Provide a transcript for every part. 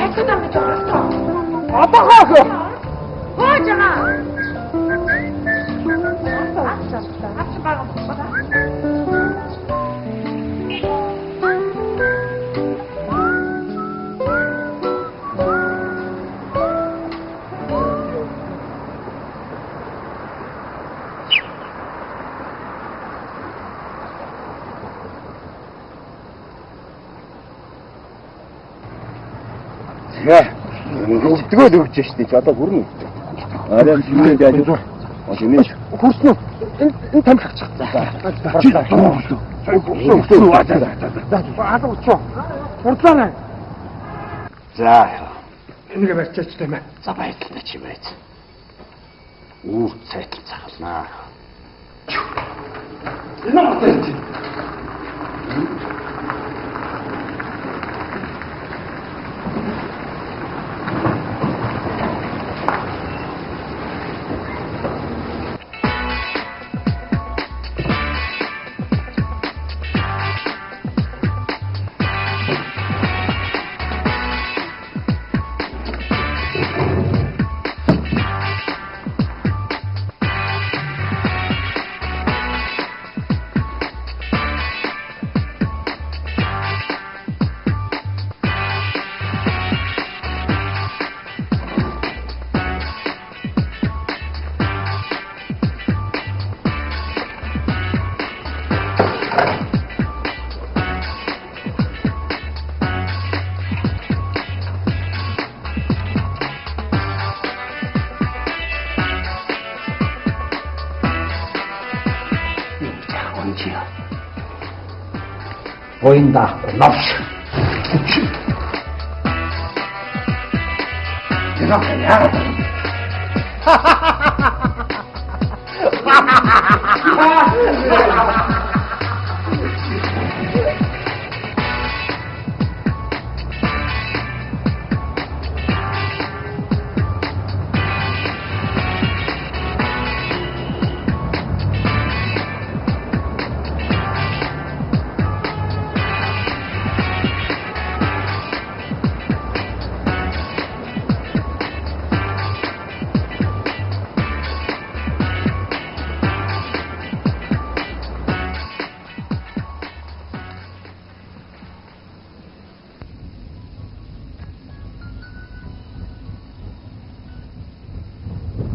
хайцгаа гэж оролцоо. Одоо хаах. Хөөж байгаа. Өвдгөөл өгч штий ч одоо хүрнэ. Арай шинэ байж байна. Шинэ хүрснө. Энэ тамхич. За. Энийг барьчаач тийм ээ. За баярлалаа чи байц. Үүр цайтал цаглнаа. Энэ мөтөнд. Boyunda nafş. Ne yapıyorsun ya?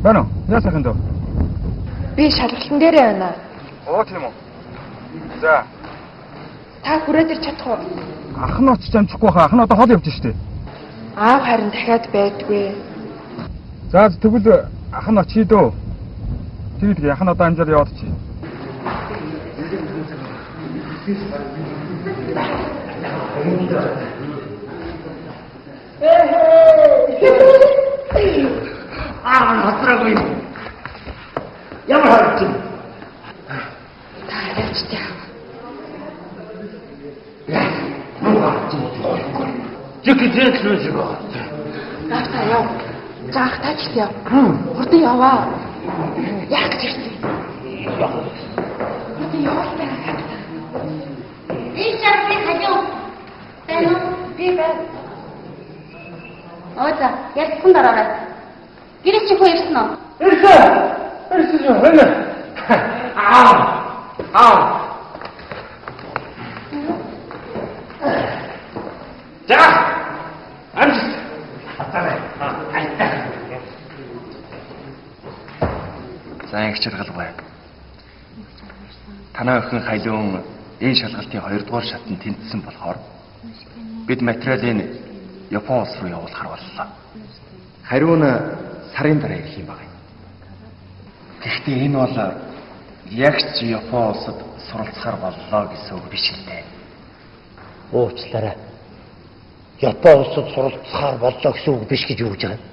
Байна уу? Яасан дөө? Би шалгалан дээрээ байна. Оо тийм үү. За. Та хүрээд ир чадах уу? Ах нь очиж амжихгүй хаа. Ах нь одоо хол явж штэ. Аав харин дахиад байдгүй. За тэгвэл ах нь очие дөө. Тэгээд ах нь одоо амжаад яваад чи. Насраагүй. Ямар харагдчих. Та яачтай. Яа, муугар чи. Жигтэй л шиг байна. Нафта яв. Заах тач яв. Хурдан яваа. Яах гэж ирсэн. Хурдан яваа. Би чамд хажуу. Тань Би байна. Өөдөө ярьсан дараарай. Гэрээ чи хөө ирсэн үү? Ирсэн байна. За. Амжис. Атарай. Айтаа. За их чаргалгүй. Танай охин хайлуун энэ шалгалтын 2 дугаар шатанд тэнцсэн болохоор бид материалын Япон улс руу явуулахар боллоо. Хариу нь сарын дараа ирэх юм байна. Гэхдээ энэ бол яг ч Япон улсад суралцахар боллоо гэсэн үг биш л дээ. Уучлаарай. Япон улсад суралцахаар боллоо гэсэн үг биш гэж юу гэж байгаа юм?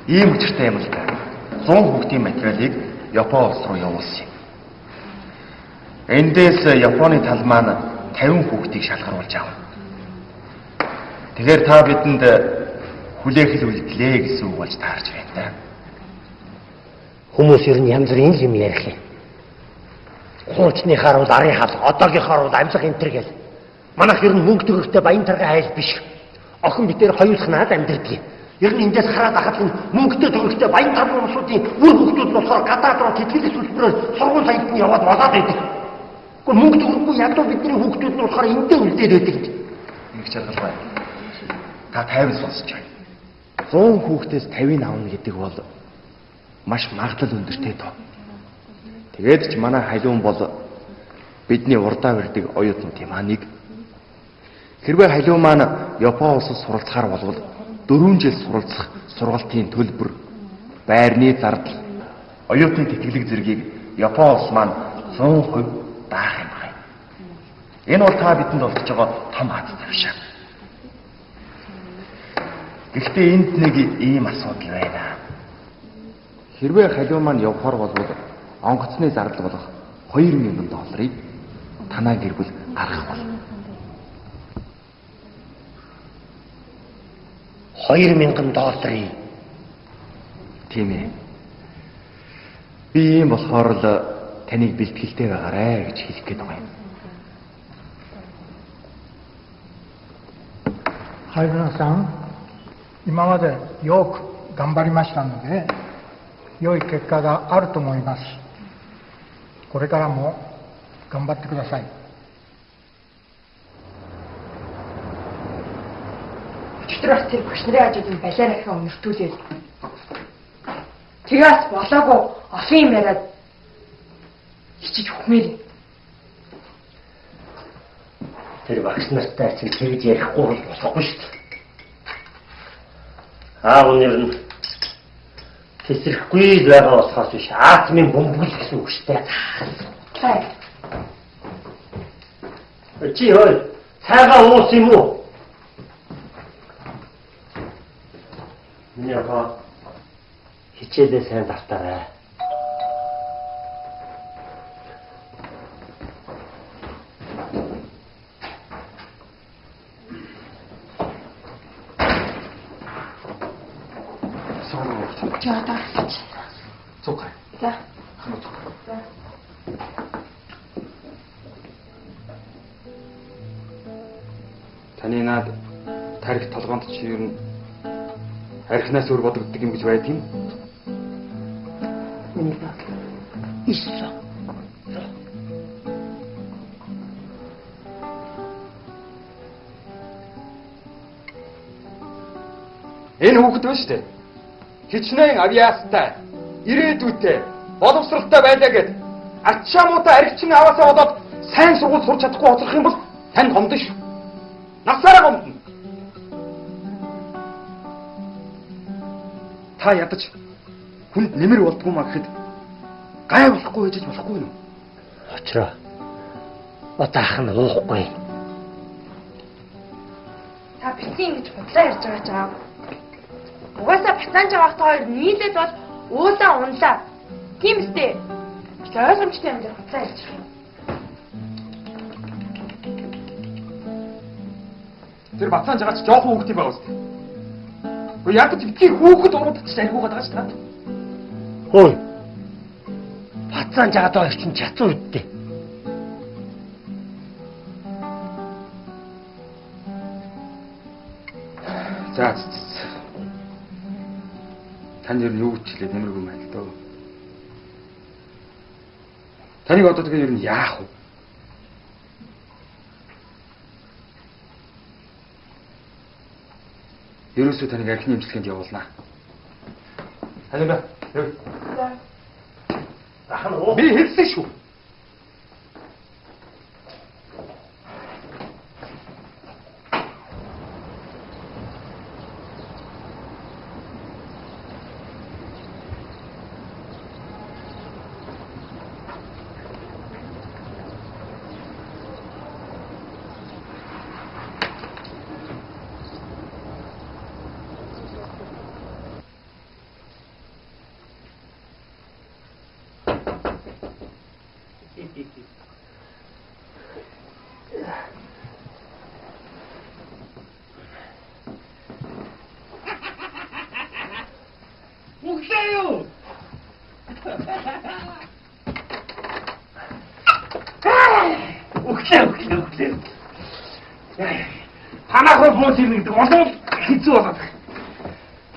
Ийм учиртай юм л да. 100 хүүхдийн материалыг Япон улс руу явуулсан юм. Эндээс Японы тал маань 50 хүүхдийг шалгаруулж авав. Тэгэхээр та бидэнд хүлээх үлдлээ гэсэн үг болж таарч байна да. Хүмүүс ер нь янз бүрийн юм ярих юм. Хуучныхаар бол арын хал, одоогийнхоор бол амьсах энтер гэл. Манайх ер нь мөнгө төгрөгтэй баян таргай хайл биш. охин битээр хоёулах надад амьдэрдэг. Ер нь эндээс хараад ахад нь мөнгөтэй төгрөгтэй баян тавны улсуудын үр хөвгүүд нь болохоор гадаад руу тэтгэл төлбөрөөр сургууль саяд нь яваад болоод байдаг. Гэхдээ мөнгө төгрөггүй ядуу бидний хөвгүүд нь болохоор эндээ үлдээд байдаг. Нэг чаргалгүй. Та 50 сонсож байна. 100 хүүхдээс 50-ыг авна гэдэг бол маш магадлал өндөртэй доо. Тэгээд ч манай халиун бол бидний урдаа барьдаг оюутнууд юм аа нэг. Хэрвээ халиун маань Япон улсад суралцахаар болвол 4 жил суралцах сургалтын төлбөр, байрны зардал, оюутны тэтгэлэг зэргийг Япон улс маань 100% даах юм байна. Энэ бол та бидэнд олгож байгаа том хат завшаа. Гэхдээ энд нэг ийм асуудал байна. Хэрвээ халиун маань явхаар болвол онгоцны зардал болох $2,000 танаа гэр бүл гаргах болно. $2,000. Тийм ээ. Би ийм болохоор л таныг бэлтгэлтэй байгаарэ гэж хэлэх гээд байгаа юм. Хайрнаさん、今までよく頑張りましたので、良い結果があると思います。これからも頑張ってください。 Өчигдрөөс тэр багш нарын ажлын балиарахаа өнөртүүлээд тэгээс болоогүй олон юм яриад хичиж хөхмээр. Тэр багш нартай чинь тэгж ярихгүй бол болохгүй шүү дээ. Аав нэр нь тэсрэхгүй л байгаа болохоос биш атмын бөмбөл гэсэн үг шүү дээ. Чи ой, цайгаа уус юм уу? Яа, хичээлээ сайн давтаарай. Жаада. Цукай. За. Таны наад тарих толгоонд чи ер нь архинаас өөр бодогддог юм гэж байдаг юм. Миний баг. Исо. Энэ хүүхэд байна шүү дээ. Хичнээн авиастай, ирээдүйтэй, боловсралтай байлаа гэд ачаамуудаа архичин аваасаа болоод сайн сургууль сурч чадахгүй хоцрох юм бол тань гомдно шүү. Насаараа гомдно. Та ядаж хүнд нэмэр болдгоо маа гэхэд гай болохгүй гэж болохгүй юм. Очроо. Одоо ах нь уухгүй. Та битгий ингэж бодлоо ярьж байгаа ч аа. Угаасаа батанж авахтай хоёр нийлээд бол уулаа унлаа. Тийм үстэй. Чи ойлгомжтой юм дээр бодлоо ярьж байгаа. Тэр бацаан жагаач жоохон хүүхэд юм байгаа үстэй. Гэхдээ яг ч битгий хүүхэд уруудчих аргуугаад байгаа ч та. Хөөе. Бацаан жагаад байгаа чинь чацуу үдтэй. За. Тань ер нь юу гэж хэлээд нэмэргүй байна л дөө. Таныг одоо тэгээ ер нь яах вэ? Ерөөсөө таныг архины эмчилгээнд явуулнаа. Халина. Яв. Ах нь уу. Би хэлсэн шүү. Мухсаю! Ухлээ. Танах сургууль ирнэ гэдэг олон хэцүү болоод.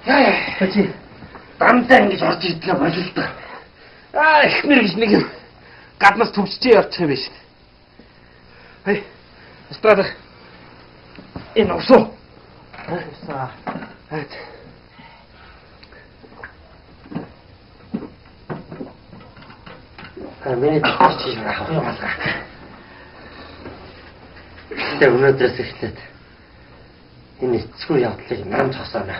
Яа, чи дамтаа ингэж орж ирлээ болоо л доо. Эхнэр гэж нэг юм гаднаас төвчтэй явчих юм биш. Хей. Эстрада. Энэ усуу. Усаа. Хат. Миний чи яах вэ? Тэ өнөөдрөөс эхлээд энэ эцгүй явдлыг нам зогсоно.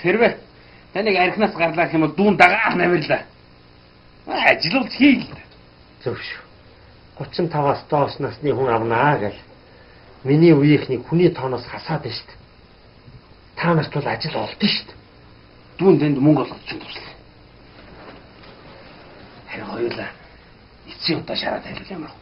Хэрвээ таныг архинаас гарлаа гэх юм бол дүүн дагаах намирлаа. Ажиллаж хийл. Зөв шүү. 35-аас доош насны хүн авнаа гэл. Миний үеийнхний хүний тооноос хасаад байна шүү дээ. Та нарт бол ажил олдсон шүү дээ. Дүүн тэнд мөнгө олгочих туслаа. Харин хоёулаа эцсийн удаа шараад хэлэх юм уу?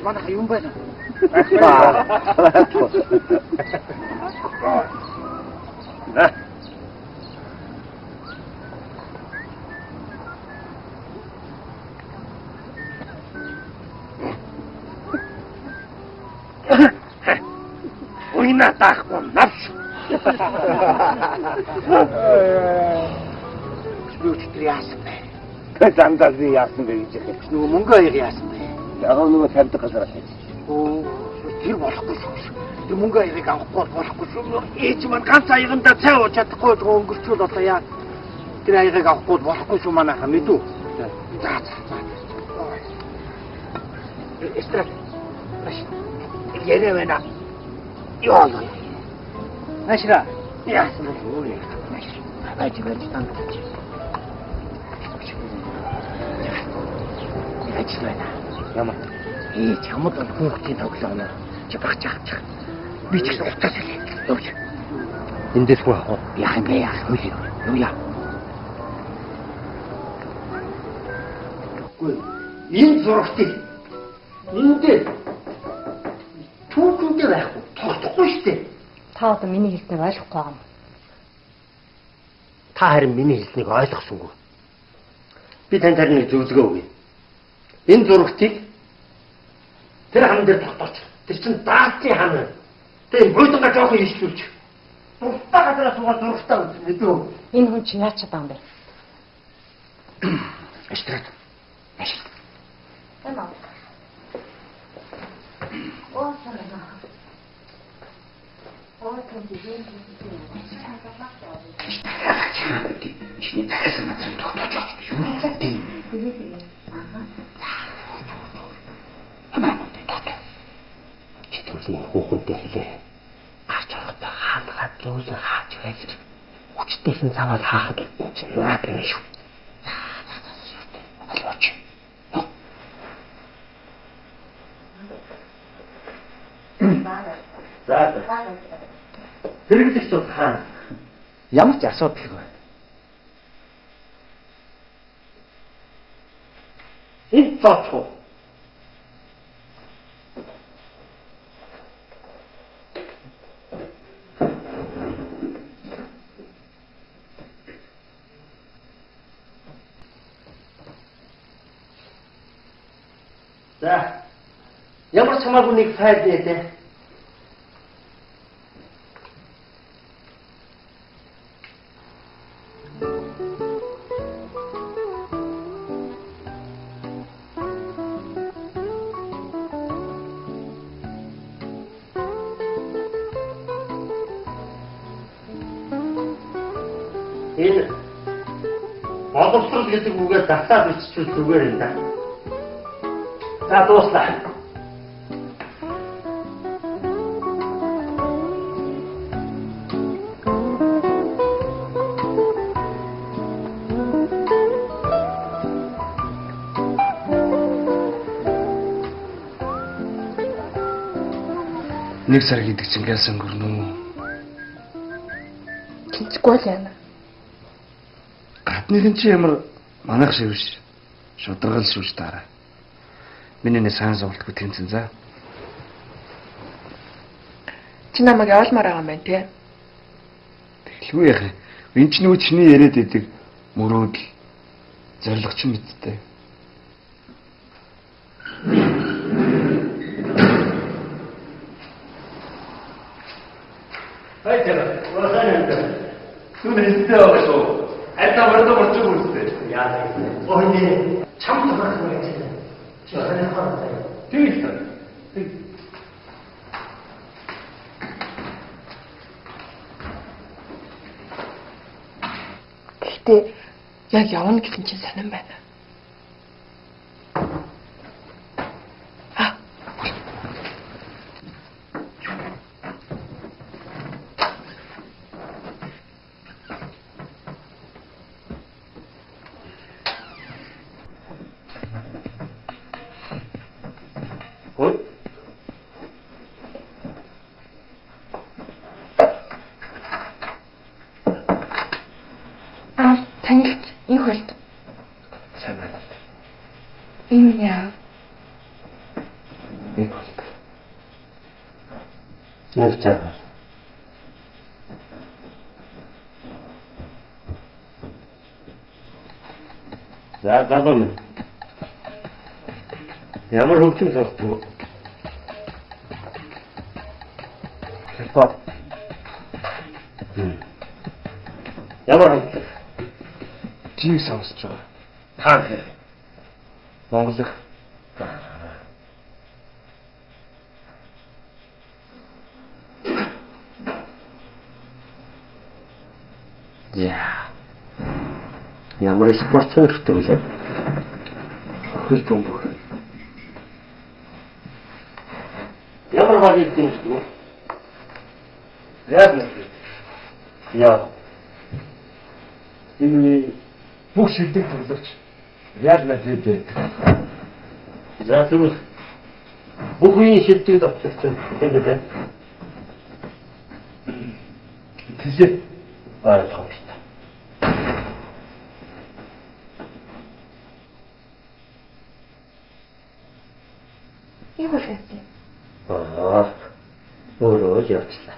Mana yung ba? Uina takbo nafs. Спүүчтэй яасан бэ? Замдаа би яасан бэ гэж хэлэх. Нөгөө мөнгө аяг яасан бэ? Яг нөгөө тавьдаг газар ахиж. Оо, тэр болохгүй шүү. Тэр мөнгө аягыг авахгүй болохгүй шүү. Ээж маань ганц аяганда цай ууж чадахгүй өнгөрчүүл одоо яа. Тэр аягыг авахгүй болохгүй шүү манайха мэдүү. За. Эстрад. Ярэ вэна. Ёо. Ашра. Яасан бэ? Ажиглаж тандаж. Ажлаа. Ямар чамд хүүхдийн тоглоом чи багч авчих. Би ч гэсэн утас хэлээ. Явж. Эндээс хөө яах вэ? Яах юм бэ? Юу яа? Энэ зурагтыг эндээ түүхэндээ байхгүй. Тогтохгүй шүү дээ. Та одоо миний хэлснийг ойлгохгүй байгаа юм. Та харин миний хэлснийг ойлгосонгүй. Би танд харин нэг зөвлөгөө өгье. Энэ зурагтыг тэр хан дээр тогтооч. Тэр чинь даалтын хан. Тэр бойдонга жоохон ишүүлж. Дуртай газараа суугаад зурагтаа үз мэдөө. Энэ хүн чи яач чадсан бэ? Эстрад. Эмаа. Оо санаа. Оо тэмдэг. Чиний дахиад надад тогтооч. Юу гэдэг? Хүүхэнтэй хэлээ. Гарч явахдаа хаалгаад лүүсээ хаач байж. Хүчтэйсэн цаваад хаахад наад юм шүү. Алууч. За. Хэрэглэгч бол хаана? Ямар ч асуудалгүй. Энэ цоцгоо. За. Ямар ч хамаагүй нэг файл нээдэ. Энэ боловсрол гэдэг үгээр датаа биччихвэл зүгээр юм да. За дууслаа. Нэг сар гэдэг чинь гялсан гөрнө үү? Тэнцэхгүй л яана. Гадныхын чи ямар манайх шиг биш. Шударгал шүүж дараа. Миний нэг сайн суултгүй тэнцэн за. Чи намайг явуулмаар байгаа юм байна тий. Тэглгүй яах вэ? Энд ч нөгөө чиний яриад идэг мөрөөдөл зориг ч мэдтэй. Хай тэр, уусаа нэмдэ. Түн хэлтэй байгаа шүү. Хайдаа мөрдөө мөрчөг үстэй. Яа тийм. Өөний чам тавах юм яа. Чи хаана хаа. Тийм. Гэхдээ яг явна гэсэн чинь сонирн байна. Танилт энэ хөлт. Сайн байна. Энэ яа. Энэ хөлт. Нэг цаа. За гадаа. Ямар хөвчм сонсдог. Хятад. Ямар хөвчм жиг сонсож байгаа. Таа хэ. Монголх. Яа. Ямар спортсон хэрэгтэй вэ? Хөл бомб. Ямар багт тийм шүү. Яг нэг. Яа. Энэ бүх шилдэг төрлөж яг Мадрид. За тэгвэл бүх үеийн шилдэг авчихсан юм байна. Тэсээ ойлгох юм. Юу вэ? өөрөө явчлаа.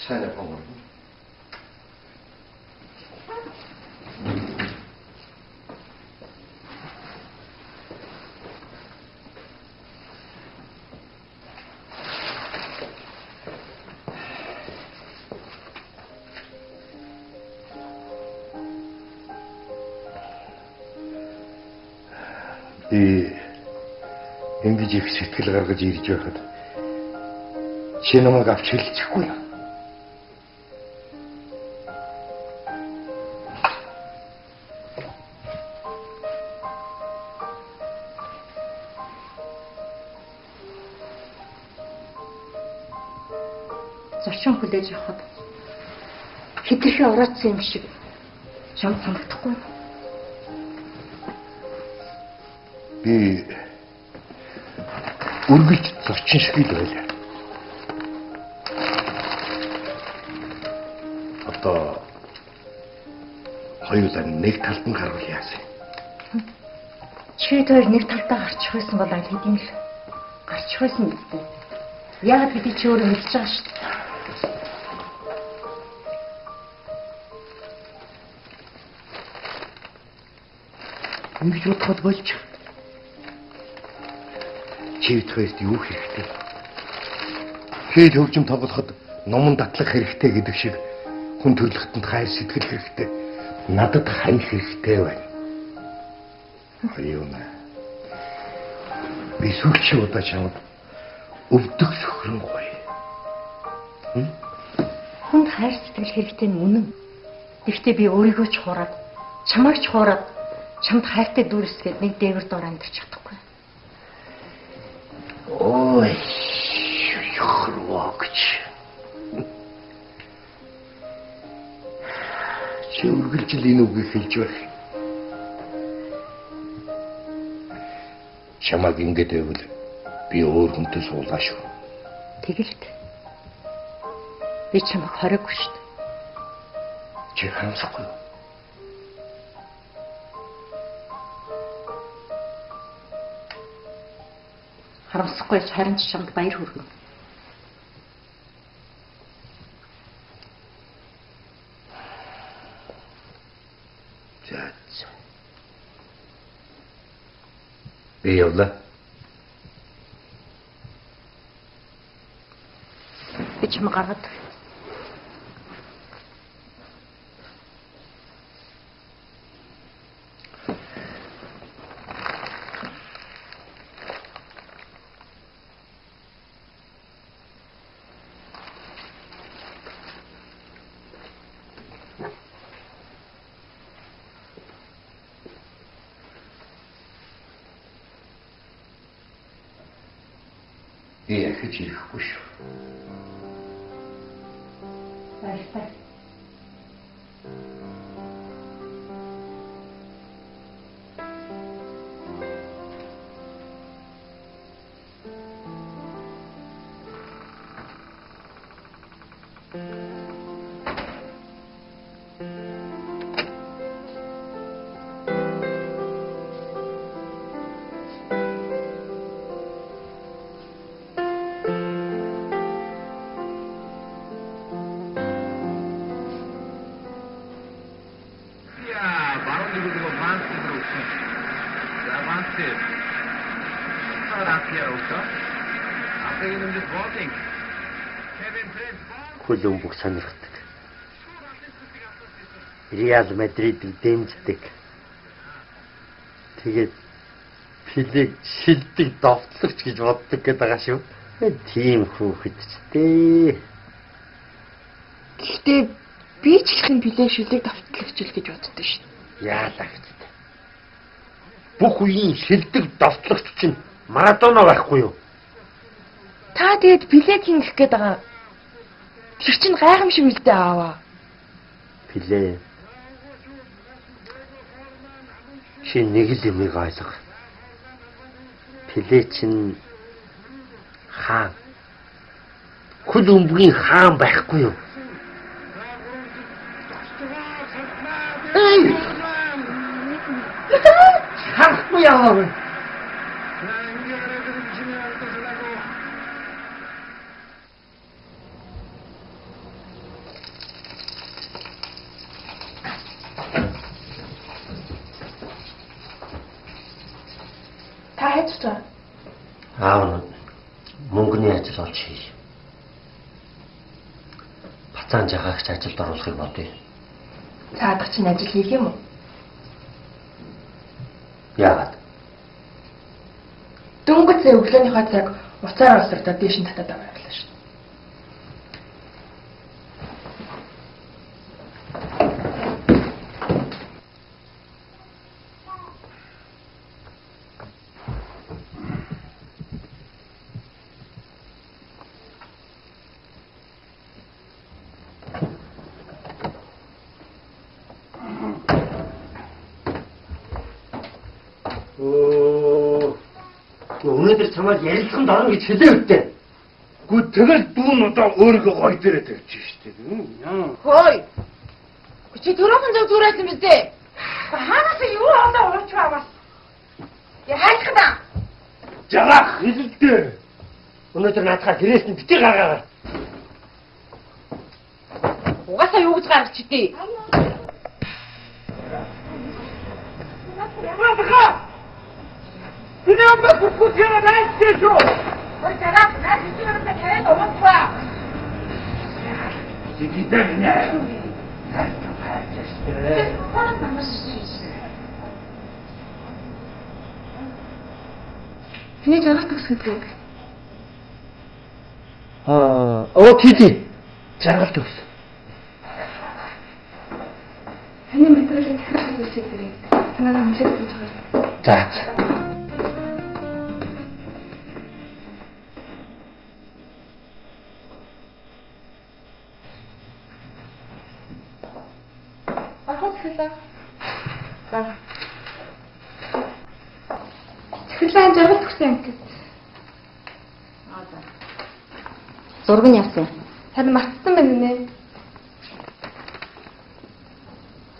Сайн байна. Ингэж их сэтгэл гаргаж ирж байхад чи намайг авч хэлчихгүй юу? Зочин хүлээж авахд хитрхи ороодсон юм шиг шам санагдахгүй. Би үргэлж зочин шиг л байлаа. Одоо хоёулаа нэг талд нь гарвал яасан? Чи тэр нэг талдаа гарчих байсан бол аль хэдийн л гарчих байсан гэдэг. Яг бид чи өөрөө мэдж байгаа шүү дээ. Ингэж бодоход болж. Чивд хоёрт юу хэрэгтэй? Хэл хөгжим тоглоход номон татлах хэрэгтэй гэдэг шиг хүн төрөлхтөнд хайр сэтгэл хэрэгтэй. Надад хань хэрэгтэй байна. Аюуна. Би сүлчи удаа чамд өвдөх сөхрөн гоё. Хүнд хайр сэтгэл хэрэгтэй нь үнэн. Гэхдээ би өөрийгөө ч хуураад, чамайг ч хуураад, чамд хайртай дүүрсгээд нэг дээвэр доор амьдарч чадахгүй. Ой. гэж. Чи үргэлжил энэ үгийг хэлж байх. Чамаг ингэж байвал би өөр хүнтэй суулгаа шүү. Тэгэлт би чамайг хориггүй шүү дээ. Чи харамсахгүй юу? Харамсахгүй харин ч чамд баяр хүргэнэ. За. Би явлаа. Би чамайг гаргаад. Би яхаж ирэхгүй шүү. Баярлалаа. Хөлөн бүх сонирхдаг. Реал Мадридыг дэмждэг. Тэгээд Пелег шилдэг довтлогч гэж боддог гэдэг байгаа шүү. Тийм хүүхэд ч дээ. Гэхдээ би ч ихэнх Пелег шилдэг давтлагч л гэж боддог шүү. Яалаа гэж. Бүх үеийн шилдэг довтлогч чинь Марадона байхгүй юу? Та тэгээд Пелег хин гэх гээд байгаа. Тэр чинь гайхамшиг үлдээ ааваа. Пеле. Чи нэг л юмыг ойлго. Пеле чинь хаан. Хөл өмгийн хаан байхгүй юу? Харахгүй яаваа. Та хайж байгаа. Аав нь мөнгөний ажил олж хий. Бацаан жагаагч ажилд оруулахыг бодъё. Цаадах чинь ажил хийх юм уу? Яагаад? Дөнгөж сая өглөөнийхөө цаг уцаар олсордоод дээш нь татаад аваарлаа шүү. Өнөөдөр чамайг ярилцсанд орно гэж хэлээ үтээ. Гү тэгэл дүүн одоо өөрийгөө гой дээрээ тавьчих штеп. Хөөе. Чи түрүүхэн зөв зүрээсэн биз дээ. Хаанаас юу олоо урч аваа. Я хайх та. Жарах хэлэлдээ. Өнөөдөр наадхаа гэрээс нь битгий гаргаагаар. Угаасаа юу гэж гаргач чидээ. Идем по куску дальше. Ой, жарах, нас еще раз такая вот. Сиди до меня. Хинэ жарах гэсэн. Тийий. Жаргал төгс. Хинэ мэтрэлэн хэрэг үсэг дэрэг. Танаа мөсөд гэж байгаа. За. За. Цэцэрлэн жаргал төгсөн юм гээд. Зураг нь яасан? Харин мартсан байна нэ.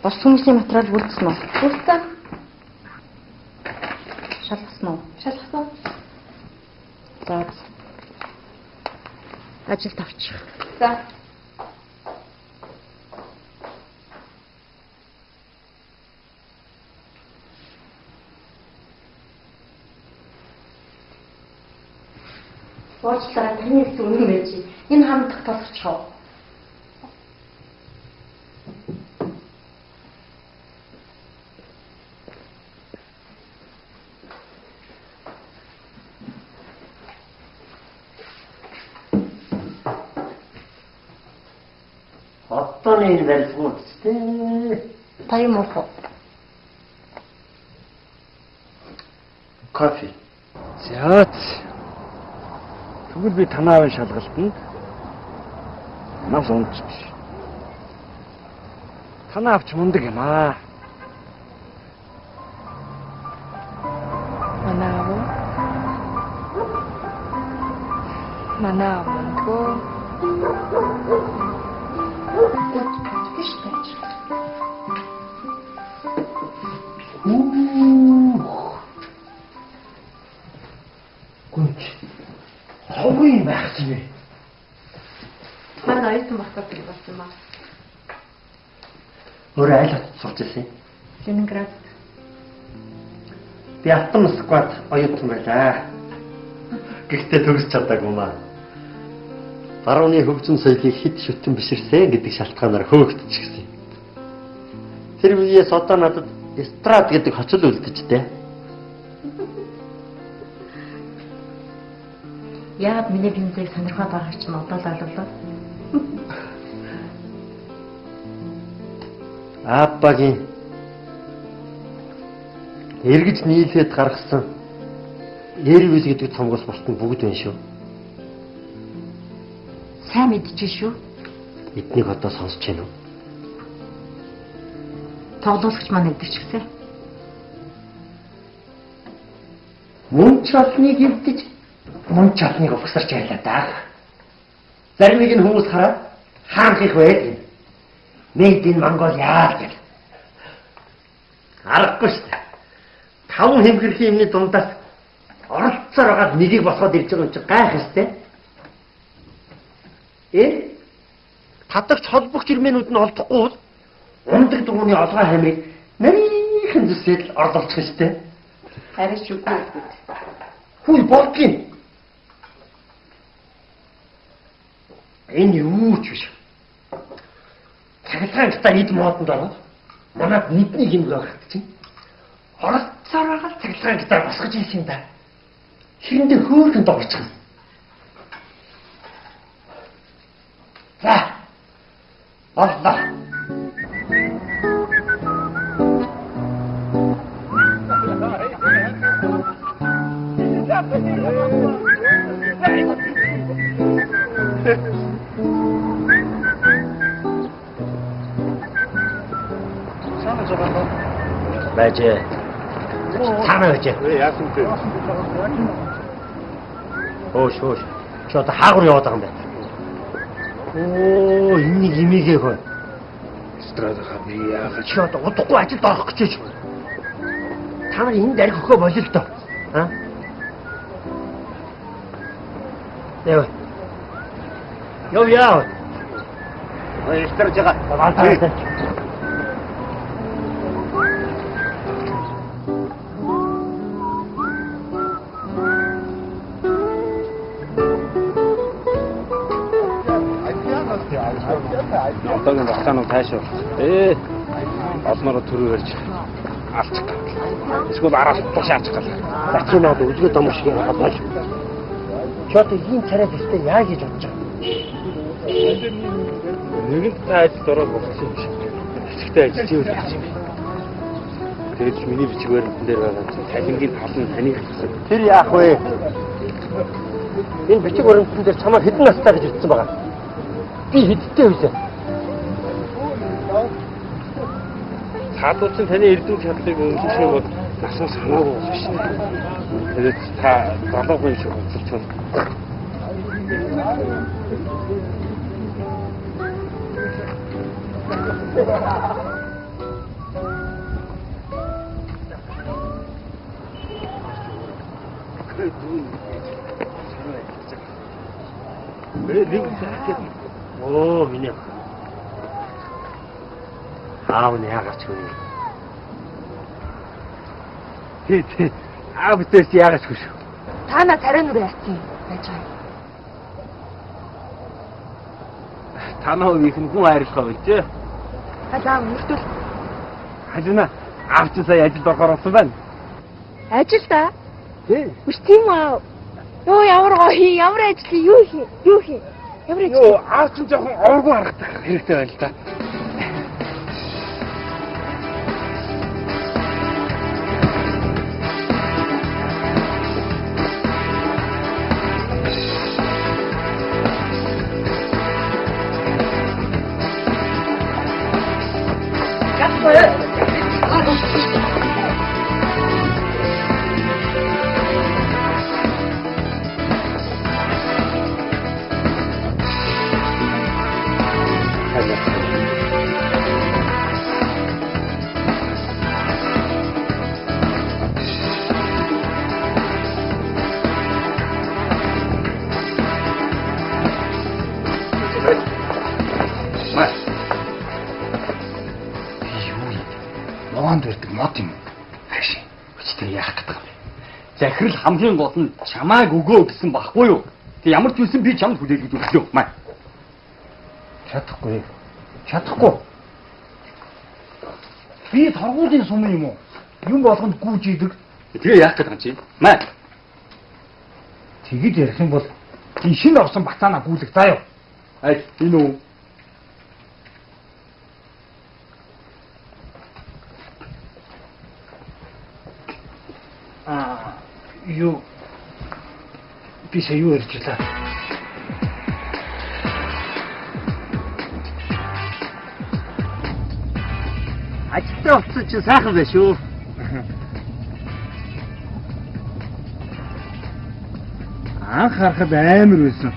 Бос хүмүүсийн материал бүрдсэн үү? Бүрдсэн. Шалгасан уу? Шалгасан. За. Ажилд авчих. За. Уучлаарай, таны гэсэн үнэн байж. Энэ хамтдах толгочихоо. Одоо нэг зарилсан үстэй. Та юм уу? Кофе. За. Тэгвэл би танаавын шалгалтанд нас унтчих. Танаа авч мундаг юм аа. Манаа мөнгөө. Гүнч. Ховын байх юм бэ? Манай оюутан багтаад болсон юм аа. Өөрөө айл хот сурч ирсэн. Ленинград. Би Атом Москвад оюутан байлаа. Гэхдээ төгсч чадаагүй маа. Барууны хөгжин соёлыг хэд шүтэн биширсэн гэдэг шалтгаанаар хөөгдчихсэн. Тэр үеэс одоо надад эстрад гэдэг хочил үлдчихтэй. Яагаад миний бинзийг сонирхоод байгаа ч юм одоо л ойлголоо. Аппагийн эргэж нийлээд гаргасан Эрвис гэдэг цомгоос бусд нь бүгд байна шүү. Сайн мэдчихэж шүү. Эднийг одоо сонсож байна уу? Тоглоомч маань эвдэрчихсэн. Мөн ч олныг эвдэж мөн ч олныг угсарч байлаа даа. Зарим нэг нь хүмүүс хараад хаанх их вэ? Made in Mongolia гэх. Аргагүй шүү дээ. 5 хэмхэрхийн юмны дундаас оролцоор байгаа нэгийг босгоод ирж байгаа юм чи гайх ёстой. Татагч холбогч ирмэнүүд нь олдохгүй бол ундаг дугууны олгой хамрыг нарийнхэн зүсээд л орлуулчих ёстой. Харин шүггүй. Хүй болдгийн. Энэ юу ч биш. Цагтаан гитар эд модонд ороод манад нийтний хэмжээ гаргах чинь. Оролцоор байгаа цагтаан гитар босгож ийсэн юм да. Хэрэндээ хөөхөнд орчихсон. За. Аллаа. Бажээ. Цаана байж. Яасан бэ? Хөөш. Чи одоо хаагур яваад байгаа юм байна. Оо, энийг имигээ хөө. Эстрад хаа би яагаад Чи одоо удахгүй ажилд орох гэж байна. Та нар энд арх өгөө болё л доо. Аа? Яв. эстрад жага. Одоогийн багтаанууд таашаа. Олнороо төрөө барьж алчих. Эсвэл араас тушаачих гал. Бачинаад үлгээ домш шиг хадвал. Чи одоо ийм царайд өстэй яа гэж бодож байгаа? Нэгэнт ажилд ороод болсон юм шиг. Хэцэгтэй ажиллаж ивэл. Тэгэж миний бичиг баримтан дээр байгаа талингийн тал нь таны гэсэн. Тэр яах вэ? Энэ бичиг баримтан дээр чамаа хэдэн настай гэж бичсэн байгаа? Би хэдтэй вэ? Цаадуучин таны эрдэнэ чадлыг үнэлэх бол насан санаагүй болох шин. Тэгээд та залуугийн шиг хөдөлж байна. Оо миний аав нь яагаад ч үгүй. Тэ аав дэс яагаад ч үгүй. Та на царайн нүрээ яцсан байж байгаа. Танаа үеийн хүн хайрлах байх тий. Хажаа мөртөл. Хажина аав ч сая ажилд орохоор болсон байна. Ажил та? Тий. Үш тийм аа. Йоо ямар гоё ямар ажил юу хий? Ямар ажил? Йоо аав ч жоохон овргүй харагдах хэрэгтэй байна л да. Захирал хамгийн гол нь чамааг өгөө гэсэн баггүй юу? Тэг ямар ч үсэн би чамд хүлээлгэж өглөө. Маа. Чадахгүй. Би торгуулийн сум юм уу? Юм болгонд гүйж идэг. Тэгээ яах гэдэг юм чи? Маа. Тэгэд ярих юм бол энэ шинэ орсон бацаанаа гүйлэх заа юу? Ай, энэ үү? Юу би сая юу ярьжлаа. Ажилтаа очсон чи сайхан байна шүү. Анх харахад амар байсан.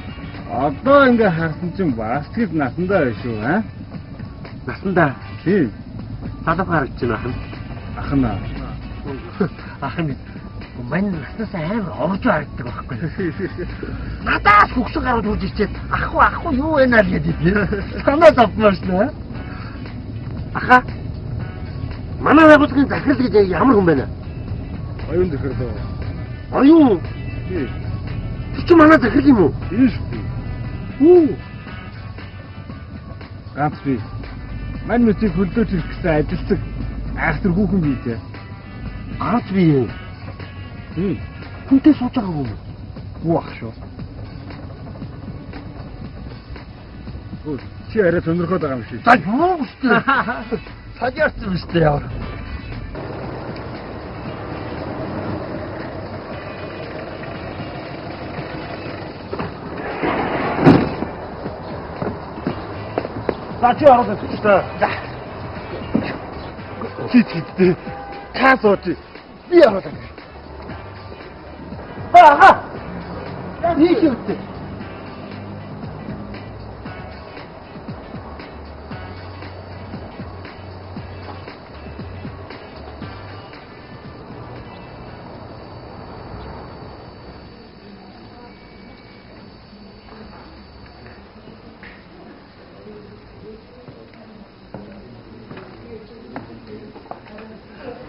Одоо ингээ харсан чинь бас тэгс насандаа байна шүү, аа? Насандаа. Тийм. Салах харагч байна. Ахна. Ахна. Мань наснаас амар орж харагддаг байхгүй. Надаас хөгсөн гарууд үрж ичээд ахгүй юу вэ наа гэдэг. Санаа зовмоор шнэ. Аха. Манай байгууллагын захирал гэж ямар хүн байна? Оюун захирал. Оюун. Чи манай захирал юм уу? Тийм шүү. Ганц би. Мань нүцийг хөлдөөж ирэх гэсэн ажилтдаг айхтар хүүхэн бийтэй. Ганц би юу? Хүнтэй сууж байгаа юм уу? Гүү ах шүү. Чи арай сонирхоод байгаа юм шиг. За юу гэвчтэй. Сажаарсан биз дээ яа. За чи ороод ирчих та. За. Чи касооч. Би ороод ирчих. Ага. Нэг үтэ.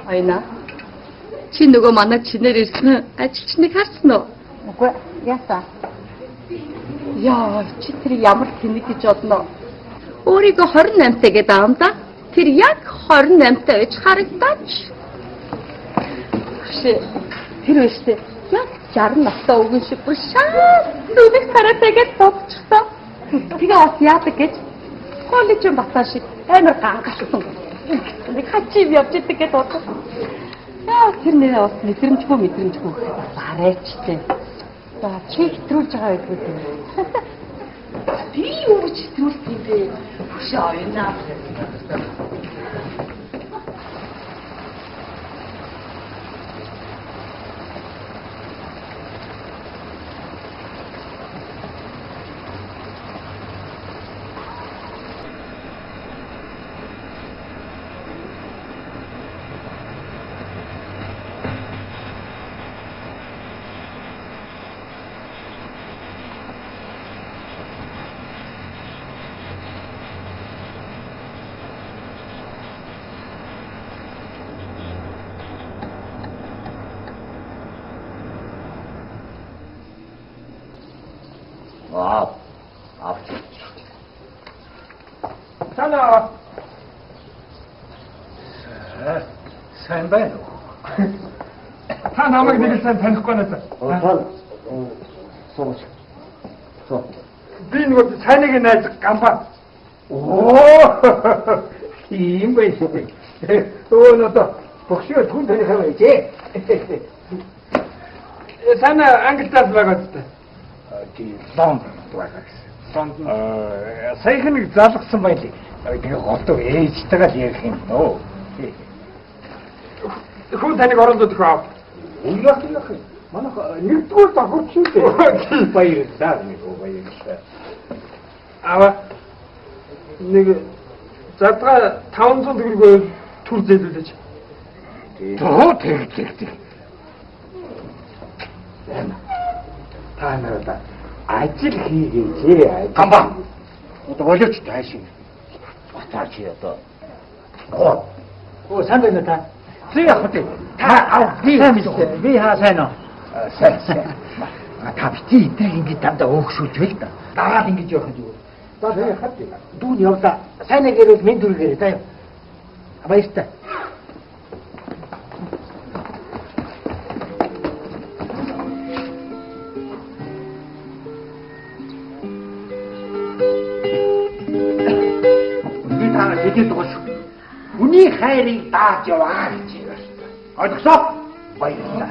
Айна. Чи нөгөө манай чинээр ирсэн ажилчныг харсан уу? Үгүй яасан. Яа, чи тэр ямар тэнэг гэж бодноо. Өөрийгөө 28-тай гэдэг аам да. Тэр яг 28-тай байж харагдаач. Тэр өштэй яг 60 настай өгөн шиг бүр шаа нүдэх таратайгээд бодчихсон. Тэгээ бас яадаг гэж коллежийн батаа шиг амар гангалсан. Нэг хачив явж идэг гэж бодсон. Яа тэр нэрээ бас мэдрэмжгүй арайчтэй. За чи хэтрүүлж байгаа байдгүй тийм. Би юу ч хэтрүүлсэн бэ? Хөшөө ойнаа. Авч. Санаа. Сайн байна уу? Та намайг нэг сайн танихгүй надад. Сууж. Би нэг сайныг найз гамбар. Тийм байх. Ното бохшоо түн тань хаваач. Санаа англиас байгаа ч. Лондон байгаа гэсэн. Лондон. Саяхан нэг залгсан байлиг. Тэгээ голдоо ээжтэйгээ ярих юм дөө. Хүн таныг орондод хав. Уйлах. Манайх нэгдүгээр давхарч шүү дээ. Баярлалаа нэг баярлалаа. Ава нэг задгаа 500 төгрөгөөр түр зээлүүлж. Тэг. Та нараа ажил хийгээч. Гамбар. Одоо болооч таашин. Батаач одоо. Сайн байна та. Зээ явах тий. Та би хаа сайн уу? Сайн. Та бити ингэ дандаа өөхшүүлж байл та. Дагаад ингэж явах юм зүгээр. За тэгээ хат. Дүүн явлаа. Сайн нэгээрээ минь дүргээрээ та. Баяртай. Тэд дуус. Үний хайрыг дааж яваа гэж байна. Ойлгосоо? Баярлалаа.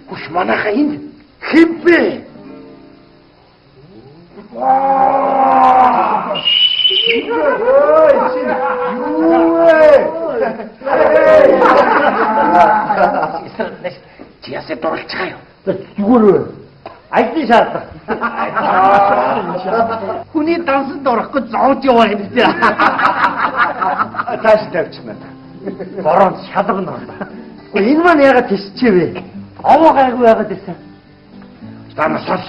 Хүч манайха энд хэмбэ? Чиясээ дуралцгаая. Зүгээр. Айдын шаардах. Хүний дансанд орохгүй зовж яваа юм дээ. Тааш тавьчихна. Борон шалгана. Энэ маань ягаад тисчээвэ? Овоо гайгүй ягаад гэсэн. Танасаас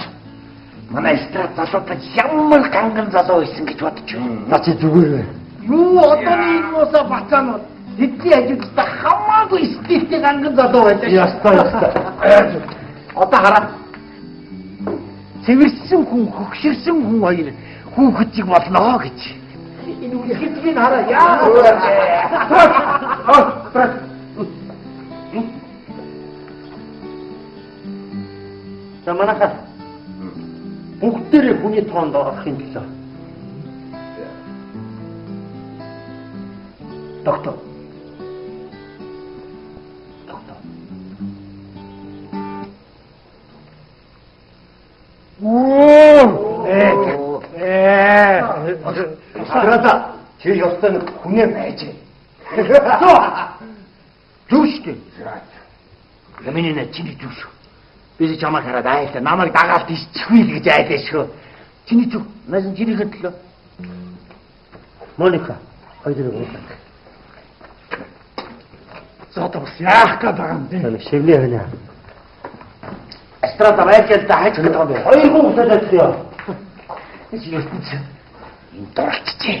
манай эстрад залуудад ямар ганган залуу байсан гэж бодож байна. Наа чи зүгээр вэ? Юу одооний энэ мосоо бацаанууд эдний ажилтаа хамаагүй стилтэй ганган залуу байлаа. Ястаа. Одоо хараа. Цэвэрсэн хүн, хөгшөрсөн хүн хоёр хүүхэдийг болно гэж. Энэ үеийг хараа яа. За манайхаа бүгдээрээ хүний тоонд орохын төлөө. Доктор. Астрада чи ёстой хүнээ байж. Зүштэй. Миний нэ чиний зүш. Би чамаа хараад айлта намайг дагаалт ичгүй гэж айлаа шүү. Чиний зүг. Насан чиний хөтлөө. Моника. Хоёроо уусаа. Зотос яах гээд байгаа юм бэ? Шивлээ байна. Астрада байцаа хайж байгаа юм бэ? Хоёр хүн усаад байна. Чи ертөнц энэ дуралцжээ.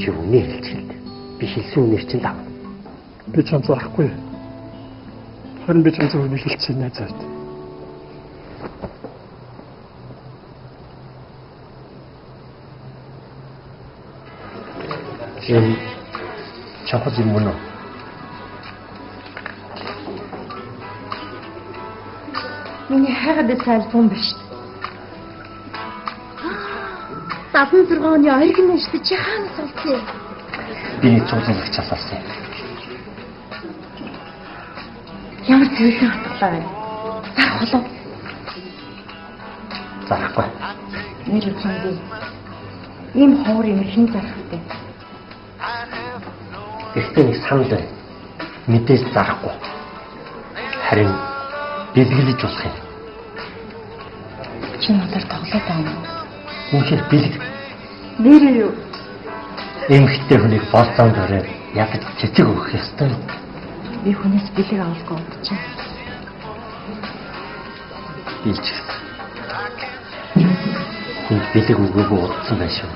Чи үнэ хэлчихэл. Би хэлсэн үнээр чинь даа. Би ч анзаарахгүй. Харин би ч үнэ хэлчихсэн найзаад. Jem чамд юм уу? Миний хайгаад сайлтун биш. 76 оны оргин нэштэй чи хаанаас олдсон? Би цуглах асуусан. Ямар зүйлсэн хатгалаа вэ? Зарах болов? Зарахгүй. Нэр үчиндээ ийм ховор юм хэн зарах вэ? Эхний санд мэдээж зарахгүй. Харин бэлгэлж болох юм. Чи надад тоглоод байгаа юм. Үнэхээр бэлэг. Нэр юу? Эмхтэй хүнийг болцоонд ороод ядаж цэцэг өгөх ёстой. Би хүнээс бэлэг авалгүй бодчих. Билж. хүнд бэлэг өгөөгүй удсан байх шүү.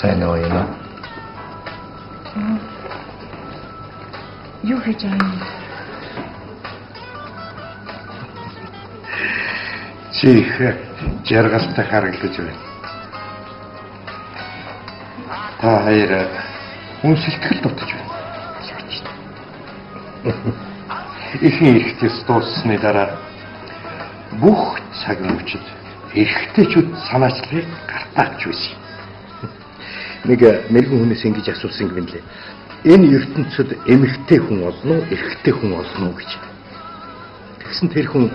Сайн уу юм аа? Юу хийж байгаа юм? Чи жаргалтай харагдаж байна. Та хоёр хүн сэтгэл дутаж байна. Ихэн ихтэйс дууссаны дараа бүх цаг мөчид эрэгтэйчүүд санаачлалыг гартаагч байсан. Нэг мэрэгэн хүнээс ингэж асуусан юм лээ. Энэ ертөнцид эмэгтэй хүн олно уу, эрэгтэй хүн олно уу гэж. Тэгсэн тэр хүн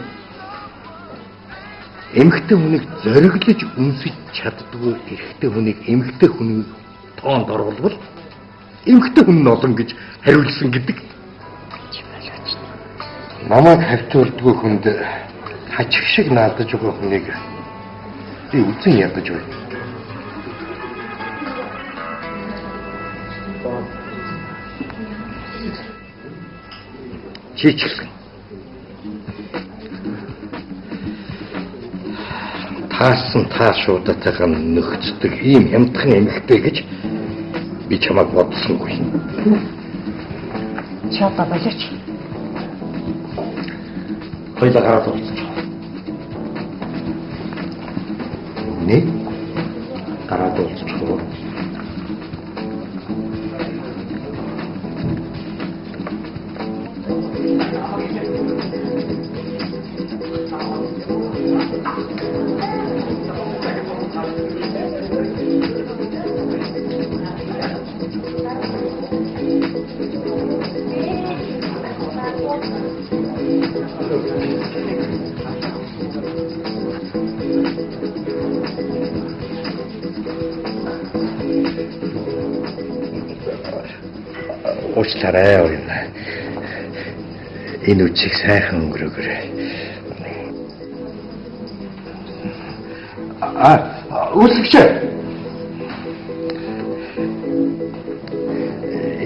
эмэгтэй хүнийг зориглож үнсэж чаддгүй эрэгтэй хүнийг эмэгтэй хүний тоонд оруулбал эмэгтэй хүн нь олон гэж хариулсан гэдэг. Намайг хавтуулдгүй хүнд хажиг шиг наадаж байгаа хүнийг би үзэн ядаж байна. Чичгэн. Таасан таашуудатайгаа нөхцдөг ийм хямдхан эмэгтэй гэж би чамайг бодсонгүй. Чи одоо болооч. Хоёлаа гараад уулзч. Нэг гараад уулзч. Уучлаарай ойн. Энэ үчиг сайхан өнгөрөөгөө. Үлсэгч.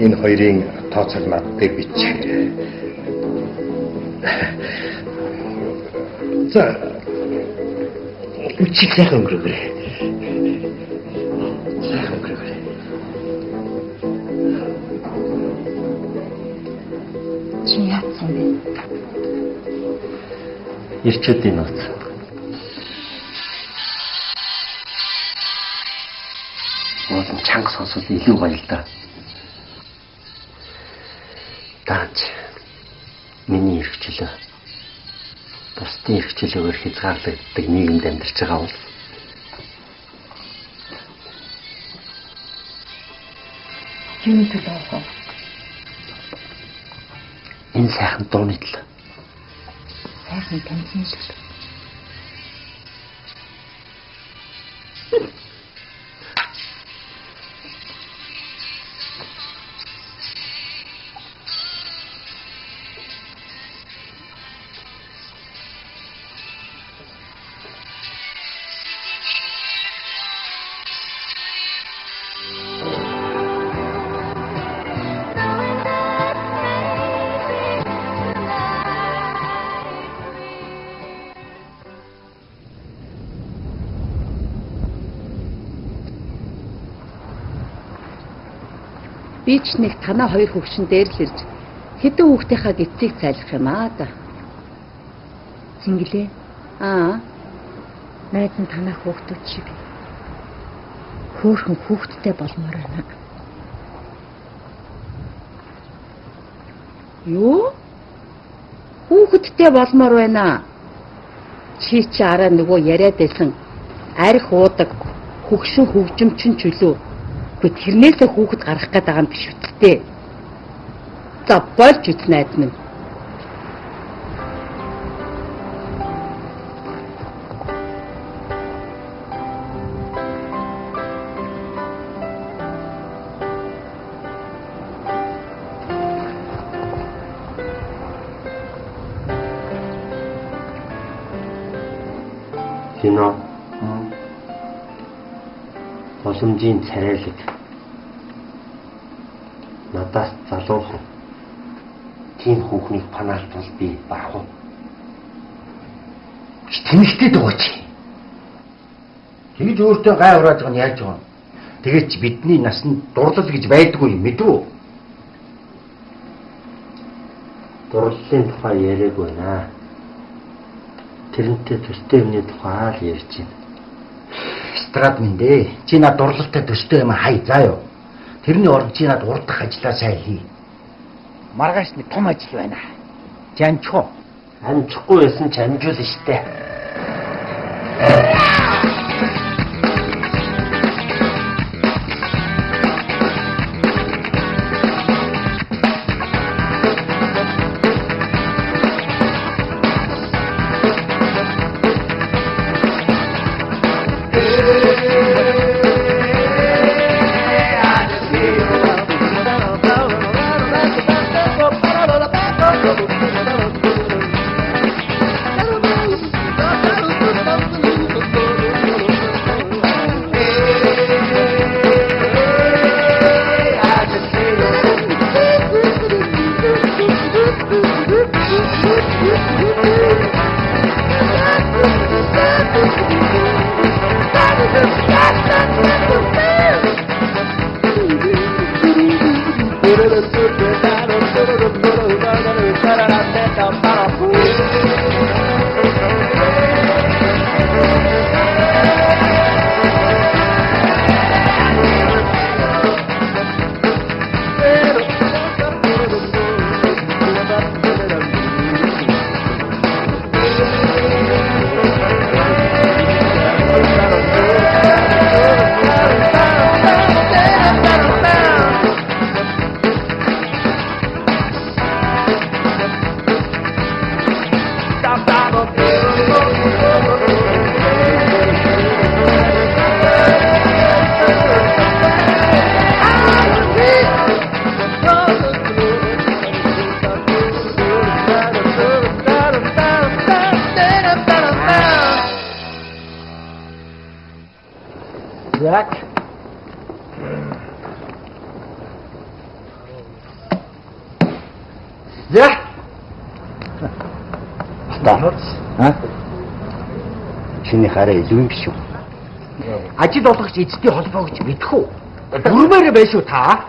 Энэ хоёрын тооцоог надад бичээрэй. За. Үчиг сайхан өнгөрөөгөө. Сайхан өнгөрөөгөө. Чи яатсан бэ? Ирчүүдийн нууц. Уулын чанга сонсвол илүү гоё л да. Даач миний эрхчлөө бусдын эрхчлөөгөөр хязгаарлагддаг нийгэмд амьдарч байгаа бол Юуны төлөө вэ? энэ сайхан дууны төлөө. Сайхан таньсан шүү. Би ч нэг танаа хоёр хөвгшин дээр л ирж хэдэн хүүхдийнхаа гидсийг цайлах юм аа да. Зингэлээ. Найз нь танаа хүүхдүүд шиг Хөөхөн хүүхдтэй болмоор байна. Юу? Хүүхдтэй болмоор байна. Чи араа нөгөө яриад байсан арх уудаг хөгшин хөгжимчин чөлөө. Гэхдээ тэрнээсээ хүүхэд гарах гээд байгаа юм биш үсттэй. За болж үз найз минь. Кино. Боломжийн царайлаг. Надаас залуухан. Тийм хүүхнийг панаалтвал би барах уу? Тэнэгтэй дууч. Тэгж өөртөө гай урааж байгаа нь яаж байгаа юм? Тэгэж бидний насанд дурлал гэж байдгүй юм мэдв үү? Дурлалын тухай яриаг байна. Тэрнтэй төстэй юмны тухай л ярьж байна. Страд минь дээ. Чи над дурлалтай төстэй юм хай заа юу. Тэрний оронд чи над урдах ажлаа сайн хий. Маргааш нэг том ажил байна. Чи амжих уу? Амжихгүй байсан ч амжуул штэ. Чиний хараа илүү юм биш үү? Ажил олгогч эзэдийн холбоо гэж мэдэх үү? Бүрмээр байш уу та?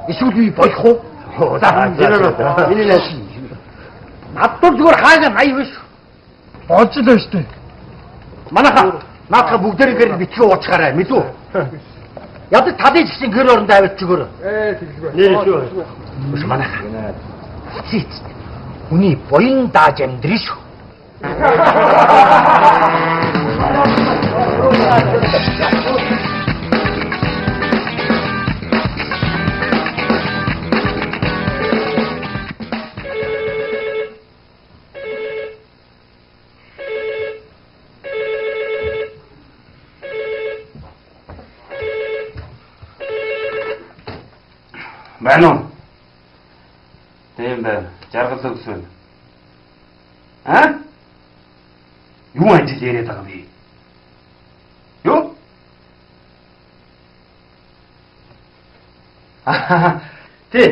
Эсвэл би болох уу? Миний нэ. Надад зүгээр хаагаа 80 биш. Болж л байна шүү дээ. Манайха наадха бүгдээрээ битгий ууцгаарай мэдв үү? Яд талын жигсэн гэр оронд аваад чигөр. Нэр шүү. Үс манайха. Цэц. Үний буян дааж амьдрий шүү. Байна уу? Тийм байна. Жаргал өгсөн. Юу ажил яриад байгаа вэ? Юу? Тий.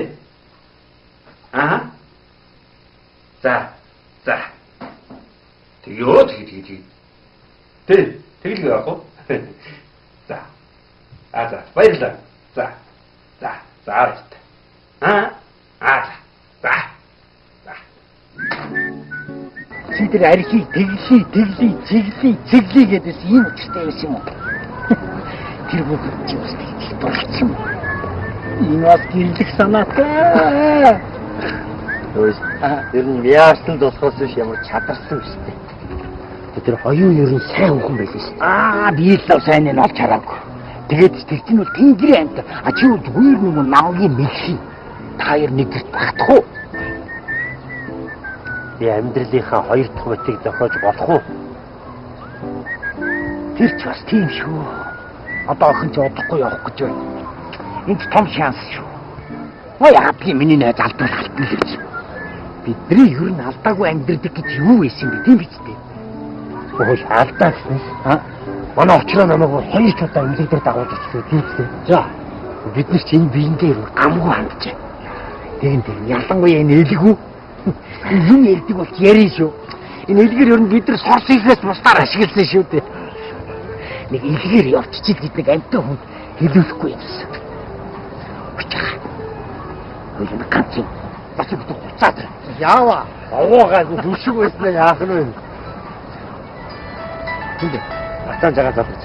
За. Тэгё. Тий. Тэгэл яах вэ? За. За. Баярлалаа. За. Чи тэр архи тэглий гэдээс ийм учиртай байсан юм уу? Тэр бүгд чи бас тэгж дурчих юм. Энэ бас гэрлэх санаатай. Өөс тэр нь яарсан тусгаас биш ямар чадарсан биш үү? Тэр хоёрын ер нь сайн хүн байсан шүү. Би л сайн нь олж хараагүй. Тэгээд тэр чинь бол тэнгэрийн амт. Чи зүгээр нэг намгийн мэлхий. Таяр нэг гэрт багтах уу? Би амьдралынхаа хоёр дахь батыг зохиож болох уу? Тэр ч бас тийм шүү. Одоо охин ч удахгүй явах гэж байна. Энд том шанс шүү. Яагаад миний найз алдвал алдна л гэж. Бидний ер нь алдаагүй амьдрдаг гэж юу байсан бэ? Тийм биз дээ. Өөш алдаа гэсэн. Манай очроо намайг хоёр ч удаа үлэг дээр дагуулж очив зүйтэй. За бид нар чинь биен дээр амгүй хандчаа. Тэгэнтэй ялангуяа энэ элгүү юм ярьдаг бол ярина шүү. Энэ элгээр ер нь бид нар сорс хийхээс бусдаар ашигласан шүү дээ. Нэг элгээр явчихчих бид нэг амттай хүн хэлүүлэхгүй юмсан. Учаа. Өөн ганц бачиг дуцаад. Яава. Овоогаас зүшиг байснаа яах нь вэ? Тэндээ атан жагаа залгаж.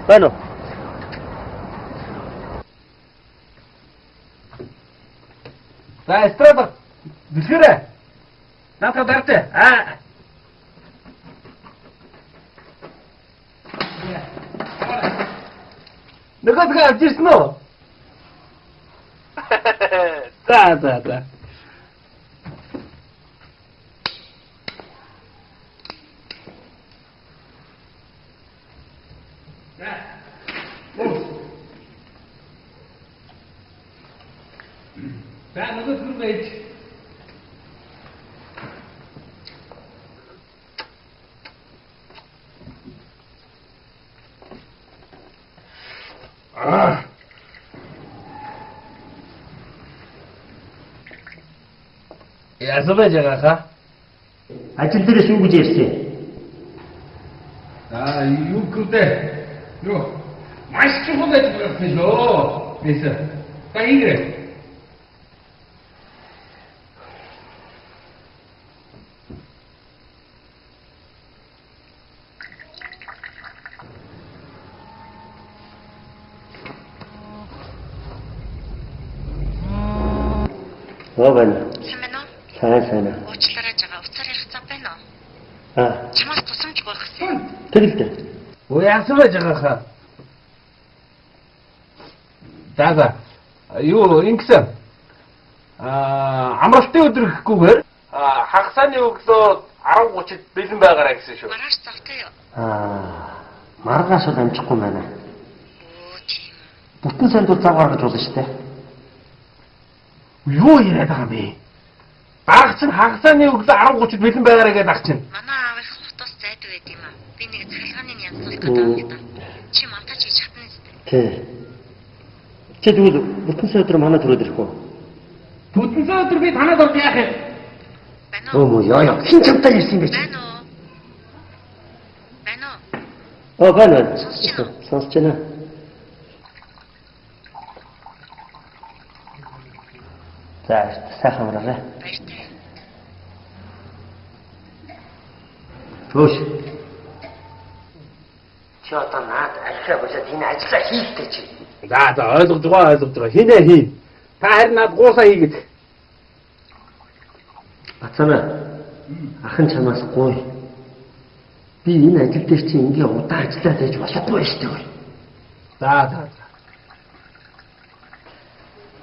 Байна уу? За эстрада дэлгэрээ. Наатаа дартай. Нөгөө авч ирсэн үү? За. За нөгөө түр байж. Яасан бэ жагаха? Ажил дээрээс юу гэж ярьсан? Юу гүрдэ? Юу? Маш чухал байдаг юм лөө. Нээсэ. Та ингэрэ. Байна. Сайн. Уучлаарай жагаа уцаар ярих цаг байна уу? Чамаас тусамж байх гэсэн. Тэрэлдэ. Яасан бэ жагаха? За. Юу ингэсэн? Амралтын өдөр гэхгүйгээр хагасааны өглөө 10:30-д бэлэн байгаарай гэсэн шүү. Маргааш завтай юу? Маргааш бол амжихгүй байна. Оо тийм. Бүтэн санд бол зав гаргаж болно шүү дээ. Юу яриад байгаа юм бэ? Ах чинь хагасааны өглөө 10:30-д бэлэн байгаарай гэдэг ах чинь. Манай аав их хотоос зайдаг байд юм аа. Би нэг цахилгааны янзлах гэдэг юм. Чи монтаж хийж чадна үстэй. Тий. Чи тэгвэл бүтэн сая өдөр манай төрөд ирэх үү? Бүтэн сая өдөр би танад орж яах юм? Байна уу? Өө яа. Хин чамтай ирсэн юм бэ? Байна уу? Байна. Сонсож байна. За, сайхан амраарай. Баяртай. Төөш. Чи одоо наад архиа болоод энэ ажлаа хийхдээ чи. За ойлгож байгаа. Хинээ хийн. Та харин над гуусаа хийгээд. Бацана. Ахын чамаас гуй. Би энэ ажил дээр чи ингээ удаан ажиллаад байж болохгүй шүү дээ. За.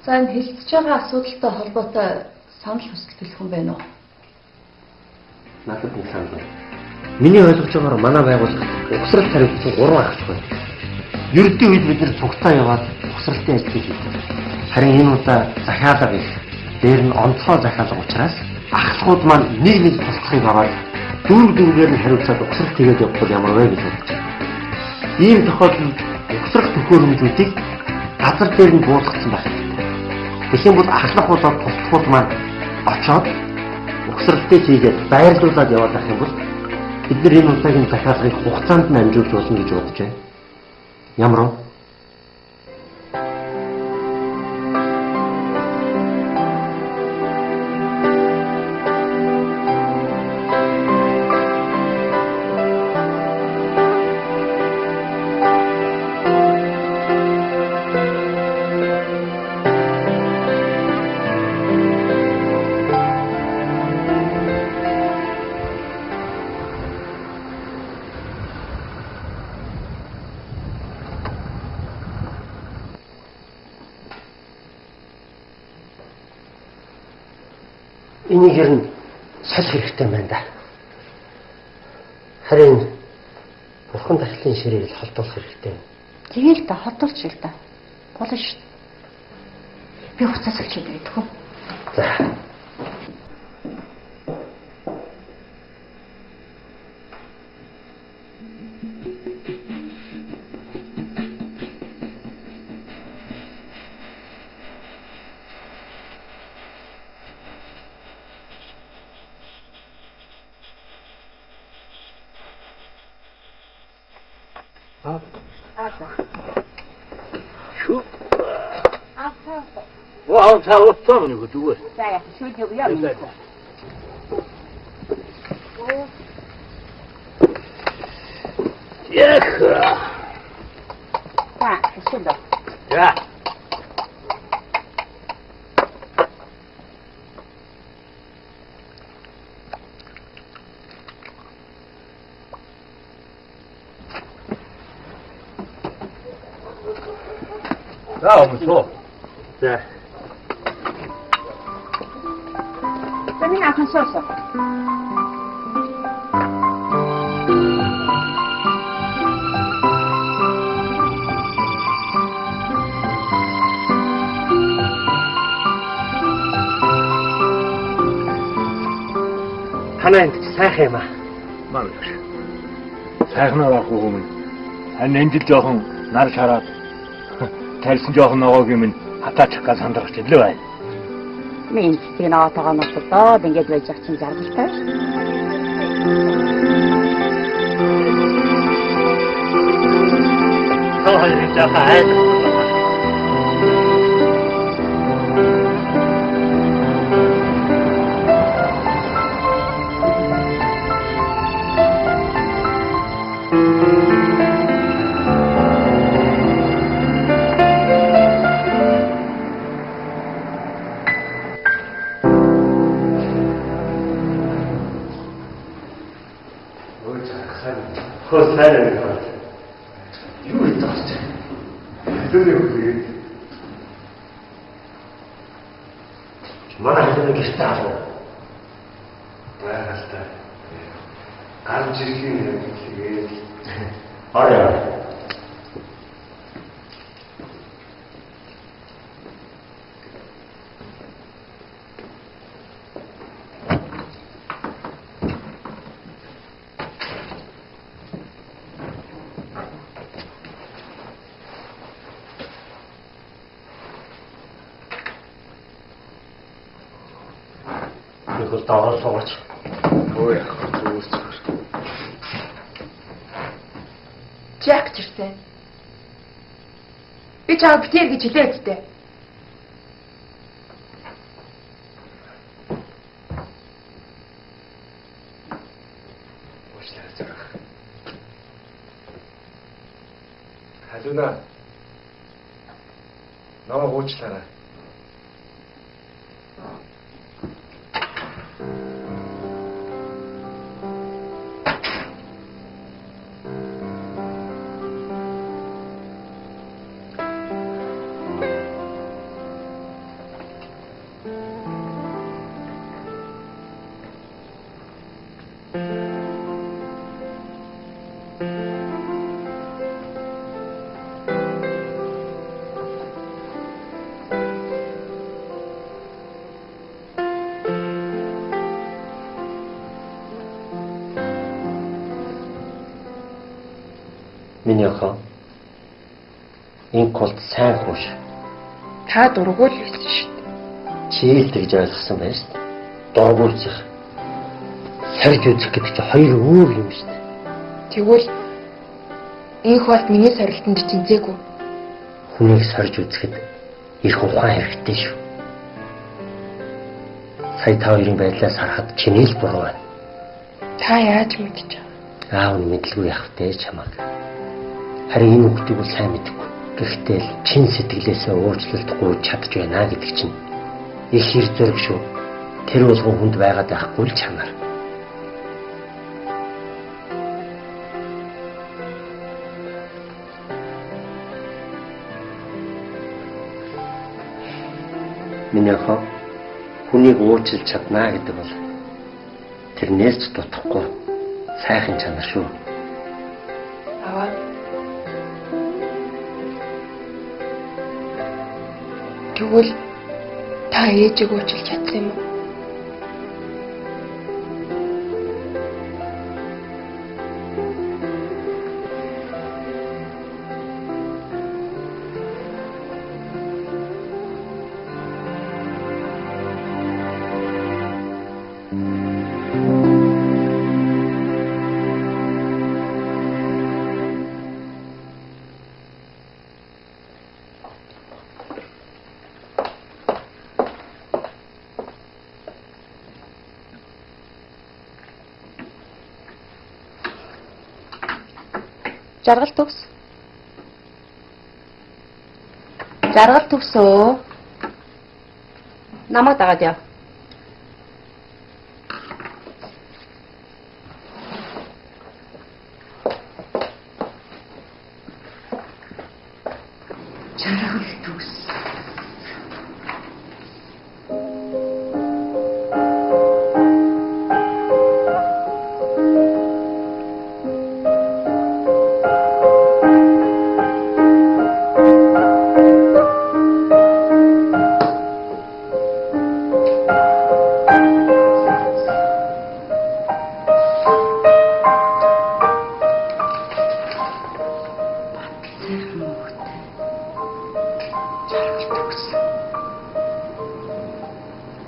За энэ хэлцэж байгаа асуудалтай холбоотой санал хүсэлт хэлэх юм байна уу? Надад нэг санал байна. Миний ойлгож байгаагаар манай байгууллага угсрал тариуцсан 3 ах байна. Ерөнхий үед бид нэр цугтаа яваад угсралтын ажлыг хийдэг. Харин энэ удаа захиалга их. Дээр нь онцгой захиалга учраас ахлахууд маань нэг тусахыг аваад дүүргээр нь хариуцаад угсралт хийгээд явбал ямар вэ гэж бодож байна. Ийм тохиолдолд угсрах төхөөрөмжүүдийг газар дээр нь буулгацсан байна. Тэгэх юм бол ахлах болоод тусахууд маань очоод угсралтыг хийгээд байрлуулад яваад ах юм бол бид нар энэ удаагийн захиалгыг хугацаанд нь амжуулж болно гэж бодож байна. Ямар вэ? Энийг ер нь салах хэрэгтэй байна да. Харин бурхан дахлын ширээ холдуулах хэрэгтэй. Тэгэл та хотолч л да. Болно шүү. Би хуцаас олж идэх үү? За. Шүү. Вау, цаавцсан нэг зүгээр. За яа, шүүд юу яа. Яха. шүүд. За. 자, 무서. 자. Tani akan soso. Танаа энд сайхан юм аа. Маа. Сайхнаар авахгүй хүмүүс. Харин энэ жил жоохон нар шараад тайлсан жоохон ногоог юм хатаачих гал сандрагч илүү байна. Миний цэцэг наатагаа нотолдоод ингэж байж ах чинь жаргалтай. Тохиолдож байгаа. Хөөсөрөө юу идэж байна? Дөрөв үгүй. Манай хэдэн гэртээ авах. Баярлалаа. Гарч ирэх юм тэгээд орой. 이거 따라서가지고 뭐야 Жак чирсэн. Би чаа битэр гэж хэлээд дээ. Халуна. Намайг уучлаарай. Миний охин энэ колд сайн хууш. Та дургуул байсан шүү дээ. Чи л тэгж ойлгосон байна шүү дээ. Дургуулчих. Сарж үзэх гэдэг чинь хоёр өөр юм шүү дээ. Тэгвэл энэ хоолт миний сорилтонд тэнцээгүй. Хүнийг сорж үзэхэд их ухаан хэрэгтэй шүү. Сая та хоёрын байдлаас харахад чиний л буруу байна. Та яаж мэдэж байгаа? Аав нь мэдлгүй явах дээ чамаг. Харин энэ үгтийг бол сайн мэдэхгүй. Гэхдээ л чин сэтгэлээсээ уучлалт гуйж чадж байна гэдэг чинь их хэр зэрэг шүү. Тэр болгон хүнд байгаад байхгүй л чанар. Миний охин хүнийг уучлж чаднаа гэдэг бол тэрнээс ч дутхгүй сайхан чанар шүү. Аваа. Тэгвэл та ээжийг уучлж чадсан юм уу? Жаргал төгс. Жаргал төгсөө. Намайг дагаад яв. Жаргал төгс.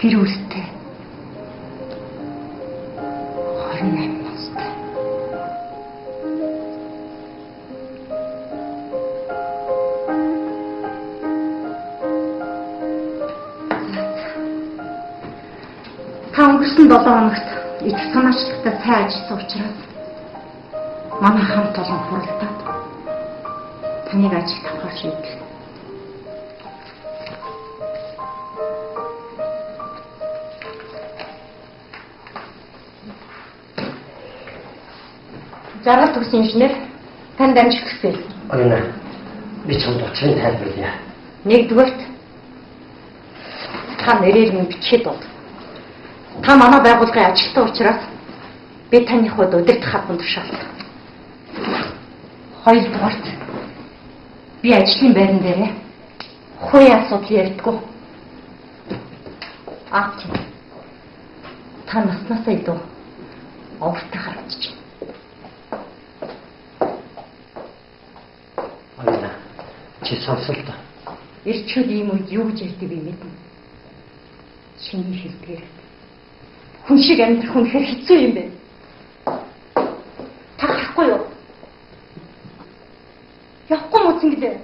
Гэр бүлтэй 28 настай. Та өнгөрсөн 7 хоногт их санаачлагтай сайн ажилласан учраас манай хамт олон хуралдаад таныг ажилд авахар шийдлээ. Жаргал төгсөн инженер танд амжилт хүсье. Оюуна. Би чамд очихын тайлбарлая. Нэгдүгээрт та нэрээр минь бичээд бол. Та манай байгууллагын ажилтан учраас би таны хувьд удирдах хадсан тушаалт. Хоёрдугаарт би ажлын байран дээрээ хувийн асуудал ярьдаггүй. Аач. Та наснасаа илүү овртой харагдаж байна. Чи сонсолт. Ирчүүд ийм үед юу гэж ярьдаг би мэднэ. Чиний хэлдгээр хүн шиг амьдрах хүн хэр хэцүү юм бэ? Та харахгүй юу? Явахгүй мөцөн гэлээ.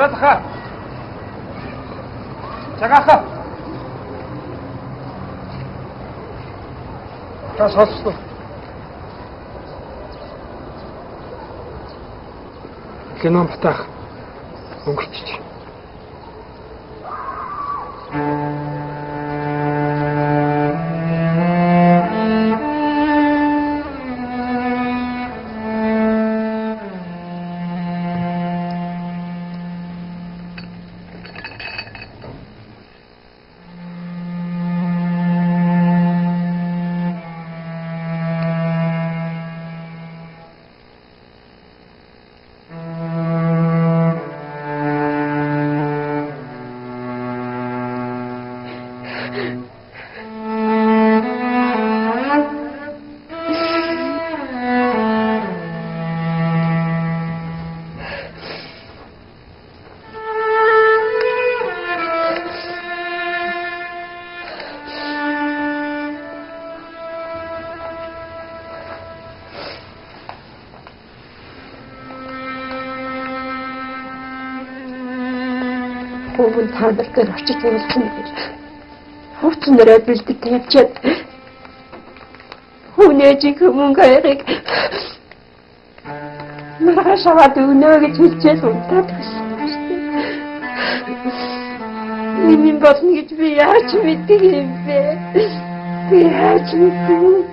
Тратха. Чагаха. Тас хоцтой. Кино батах. Өнгөрчих. Хөвгөн цаанар дээр очиж уулзсан гэж. Хөвцөн нэрээ бэлдэж тавьчаад хүнээжиг мөнгө яриг маргааш аваад өгнө гэж хэлчихээд унтаад байсан. Миний болно гэж би яаж мэддэг юм бэ? Би яаж мэддэг?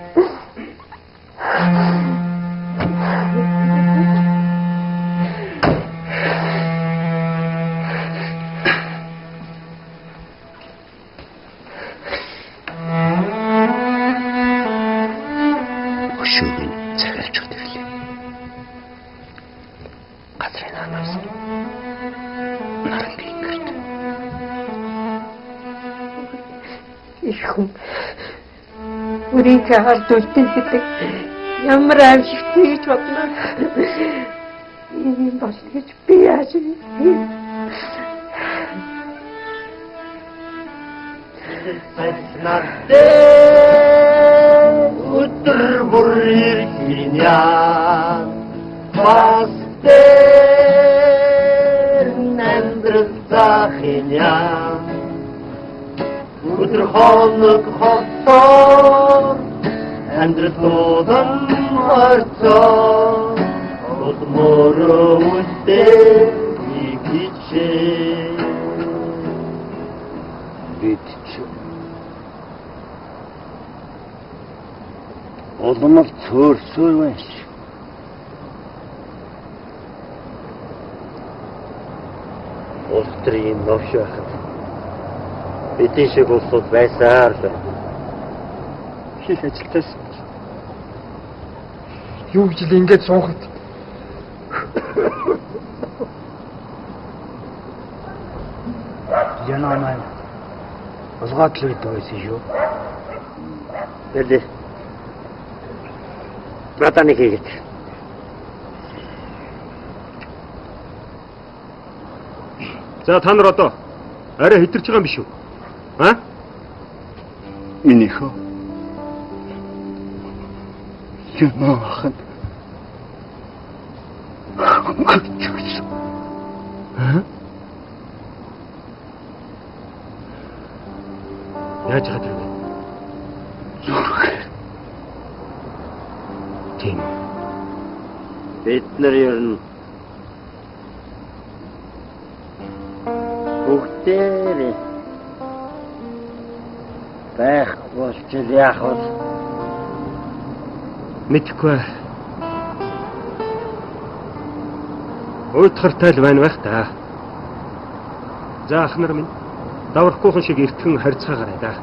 Үрийн цагаар дүлтэн гэдэг Ямар аимшигтэй гэж бодлоо. Ийм бол гэж би яаж Сайснарте өдөр бүр ирхийня Мастер нэмдрэлцахиня Өдөр хоног хоцоор Амьдралуудан харцоо Удмөрөө үстэй икичээ Бид Улмал цөөрсөөр байна шүү. Улс төрийн новш байхад бидний шиг улсууд байсаар л байна. Хийх ажилтаас юу гэж л ингэж суухад Янаа маань улгаад л үйдэг байсан шүү. Тэгэл Братаны хийгээд. За та нар одоо арай хитэрч байгаа юм биш үү? Аа? Минийхөө. Янаахан. Аа? Яаж хатар вэ? Зүрх. Тийм. Бид нар ер нь бүгдээрээ байх болчихл яах вэ? Мэдхгүй. Уйтгартай л байна байх та. За ах нар минь даврахгүйхэн шиг эртхэн харьцаагаарай да.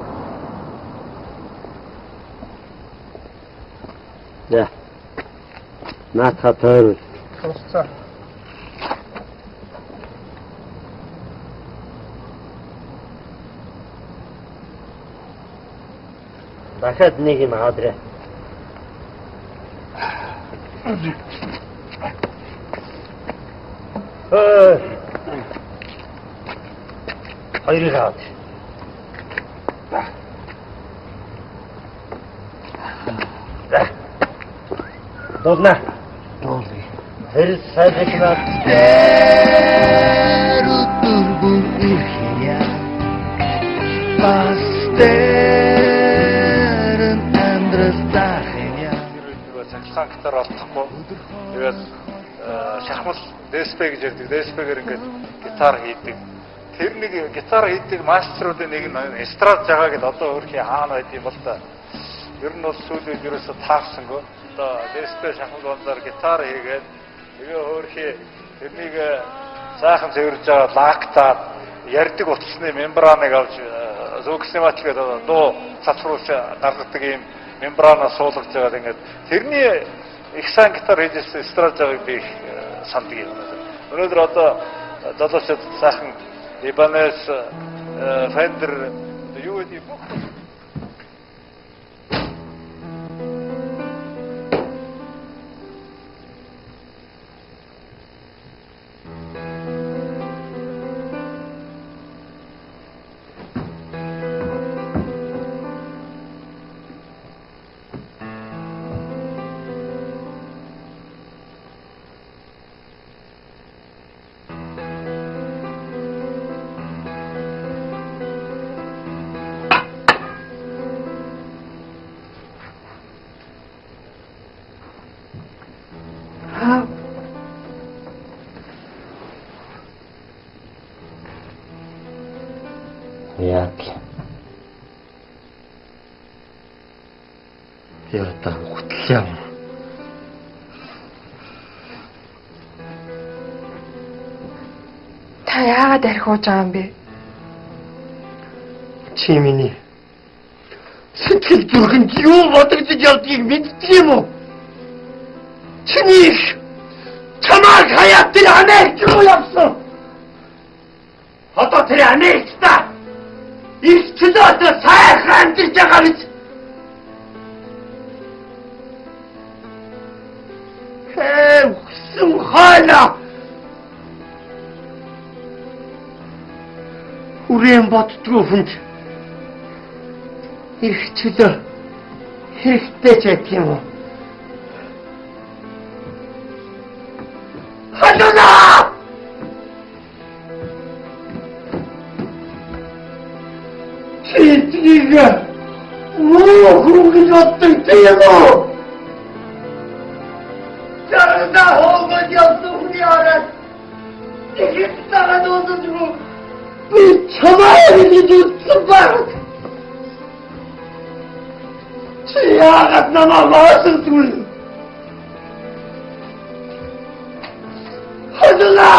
За. Наатха тойрол. тусцаа. Дахиад нэг юм аваарай. Хоёрыг аваад. Дуулна. Дуулъя. Хэрэг сайжгнаад Өдөр бүр ирхийя. Пастер нэмдрэлцахиня. цахилгаан гитар олдохгүй. Тэгээд шахмал ДСП гэж ярьдаг. ДСП-гээр ингээд гитар хийдэг. Тэр нэг гитар хийдэг мастеруудын нэг нь эстрад жагаа гэдээ одоо өөрхий хаана байд юм бол та. Ер нь бол сүүлийн ерөөсө таарсангүй. Одоо ДСП шахмал болоор гитар хийгээд тэгээ өөрхий тэрнийг сайхан цэвэрж байгаа лактаад ярьдаг утасны мембраныг авч зөкснимат гэдэг дуу цацруулж гаргадаг юм мембранаа суулгаж байгаа ингээд тэрний их сайн гитар хийж эстрад байгааг би санддаг юм. Өнөөдөр одоо залуучууд сайхан Ibanez, Fender юу гэдэг бүх яг яатан хөтлөм. Та яагаад архиуж байгаа юм бэ? Чи миний сэтгэл зүрхэнд юу бодогдож явдгийг мэддэг юм уу? Чиний чамайг хаяад тэр Америк руу явсан. Одоо тэр Америкта их чөлөөтэй сайхан амьдарч байгаа биз? Ирсэн хойно үрэн боддгоо хүнд ирэх чөлөө хэрэгтэй ч гэх юм уу? Хадуна! Чийтгийг хүүхүүд оттой тийм үү? Зарда хоогод явсан хүний хараад тэгэхэд тагаад удахгүй би чамайг гэж утсан баг. Чи яагаад намайг маасдгүй? Хадуна!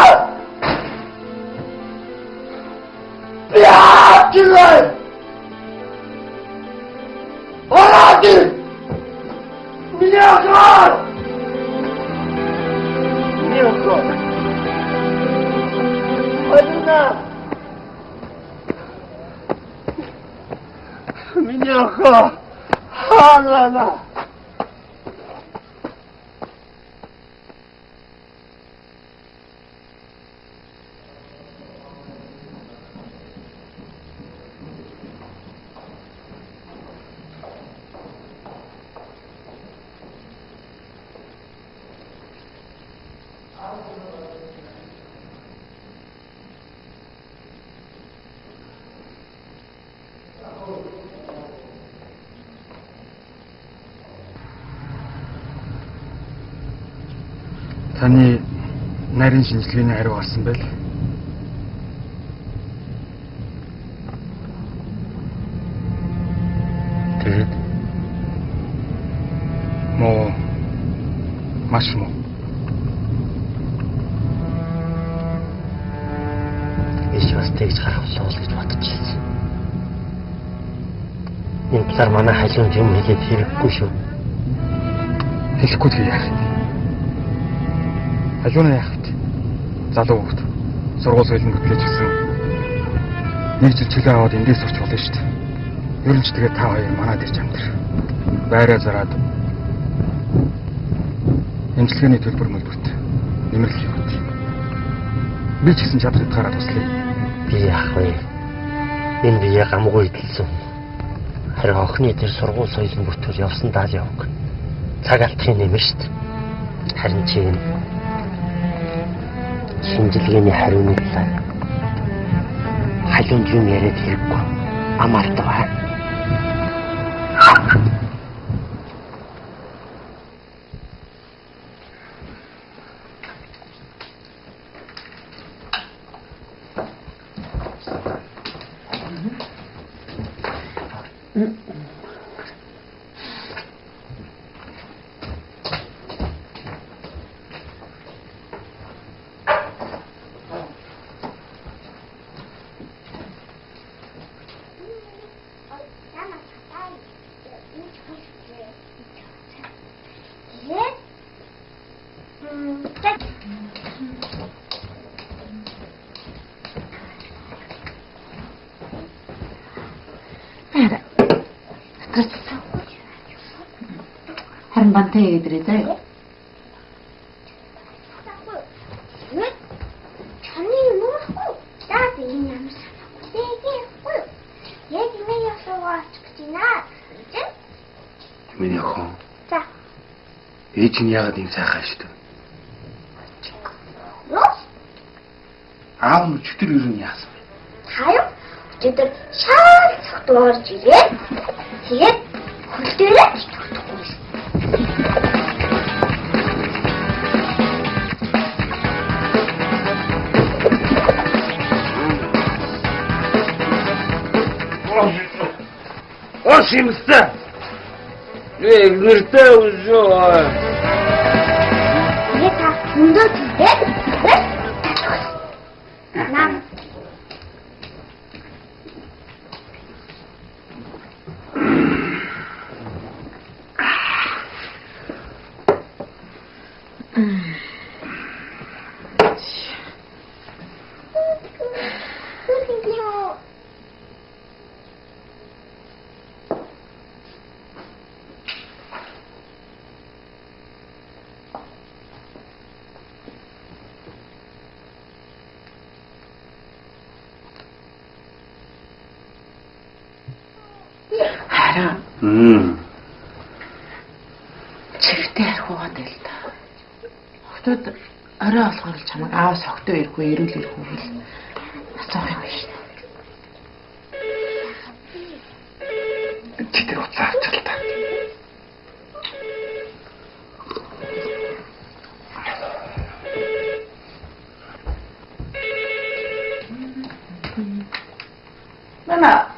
Яагаад? Oradır! Milyaklar! Milyaklar! Adına! Milyaklar! Hanana! Таны нарийн шинжилгээний хариу гарсан байл. Тэгээд муу маш муу. Иш бас тэгж гаргалаа гэж бодож байсан. Энэ талаар манай халуун юм хэлээд хэрэггүй шүү. Хэлэхгүй тэгээ яах вэ? Халууна яах вэ? Залуу хөвгт сургууль соёлын хөтлөж гисэн. Нэг жил чөлөө аваад эндээс сурч болно шүү дээ. Ер нь ч тэгээ та хоёр манад ирж амтэр. Байраа зараад эмчилгээний төлбөр мөлбөрт нэмэрлэх юм. Би ч гэсэн чадах утгаараа туслая. Би яах вэ? Энэ бие гамгүй идэлсэн. Харин охины дээр сургууль соёлын бүртгүүл явсан даа яваг. Цаг алдахын нэмэр шүү дээ. Харин чи шинжилгээний хариуны талаар халуун юм яриад хэрэггүй. Амаалтаа. Харин бантай яагаад ирээ заа? Чаны нуухгүй. Даад энэ ямар санаагүй. Яг юм ясуугаач гэж наа. Миний охин. За. Ээж нь яагаад ийм сайхан шүү дээ? Юу? Аав нь өчтөр юу юм яасан бэ? Харин өчигдөр шал цагт орж ирээ. Тэгээд хөл дээрээ чигтдаггүй. Ошимста! Нэртэй үзөө. Яа, мөндөө тэгээд нам Дараа. Чигтэй харихугаа дээл та. Охтууд орой болохоор л чамайг аавс огтөө ирэхгүй ирүүл ирэхгүй гэл асуух юм биш. Чи тэр уцаа авчаал та. Мама.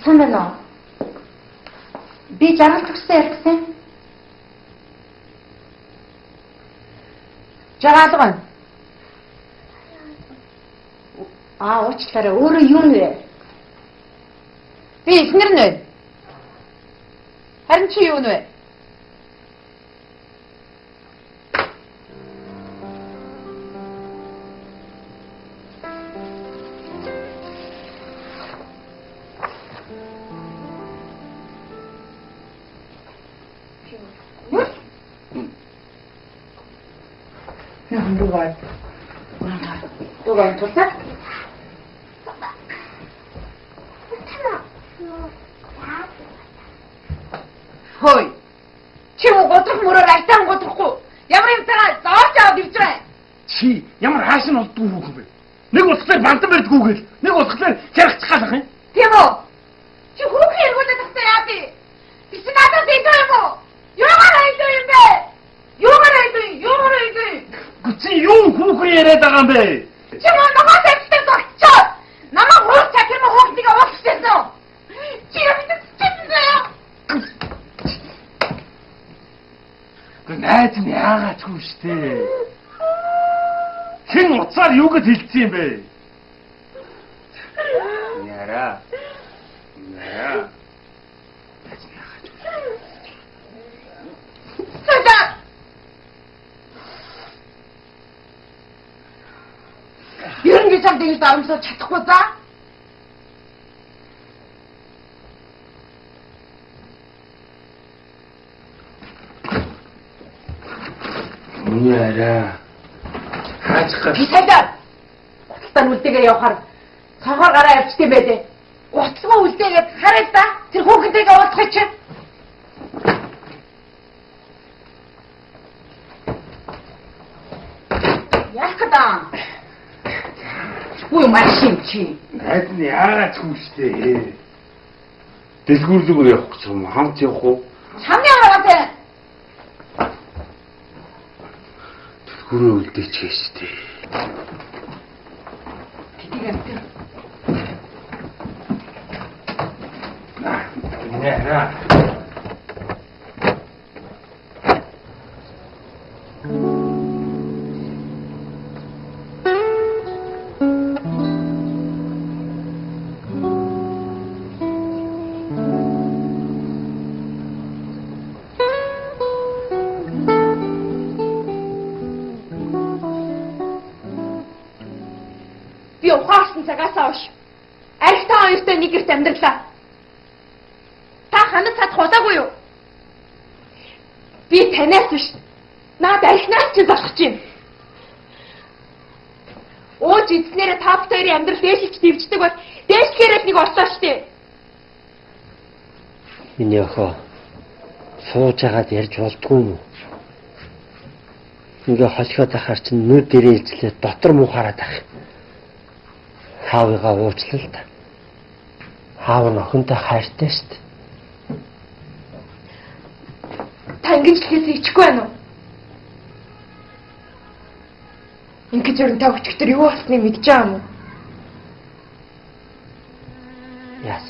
Сан байна уу? Би жаргал төгссөн ярьсан. Жаргалган. Уучлаарай. Өөрөө юу нэ? Би эснэр нэ. Харин чи юу нэ? 누가 줬어? Хөөе. Чи угодох мөрөөр альтаа угодохгүй. Ямар юмтайгаа зоож аваад ирж байгаа юм? Чи ямар хаашин олдгүй хүүхэн бэ? Нэг усгаар бандан байдгүйгээл нэг усгаар жаргацгаалах юм. Тийм үү? Чи хүүхэн эргүүлээд тахсан яа би? Чи надад идэх юм уу? Юугаар идэх юм бэ? Юугаар идэх? Чи юу хүүхэн яриад байгаа юм бэ? Чи намайг тавьдаг тогтчоо. Намайг хурц чакир мө хүүхдийг уулзчихсан. Чи яагаад тэгсэн юм? Найз нь яагаад ч юм штэ. Хэн уцаар юу гэж хэлсэн юм бэ? Яра. Ерөн гэж тэгж дарамсаж чадахгүй за. Яра. Хаачих. Би сайдаа. Уталтан үлдээгээ явахаар цанхаар гараа авчтай байдэ. Утасгаа үлдээгээд хараа да. Тэр хүүхэнтэйгээ уулзах чинь. Яах гэдэг? Ой машин чи. Найд нь яагаад ч юм штэ. Дэлгүүрлүүгээр явах гэж юм хамт явах уу? Чамны хараатай. Дэлгүүрээ үлдээч штэ. Тэтгэв. Яра. Би ухаасан цагаас хойш архитан хоёртой нэг гэрт амьдралаа. Та ханад цад хулаагүй юу? Би танаас биш. Наад архинаас ч залхаж байна. Ууж идснээрээ та бүхэн амьдрал дээшилж дэвждэг бол дээшлэхээрээ нэг орсоо штэ. Миний охоо сууж агаад ярьж болдгүй юм уу? Ингээ холхиод ахаар чинь нүд дээрээ илчлээ дотор муу хараад ах. Хаавыгаа уучлал та. Хаав нь охинтой хайртай шүү дээ. Та ингэж хэлээс ичихгүй байна уу? Ингэж өрн та өчигдөр юу болсныг мэдж байгаа юм уу? Яас.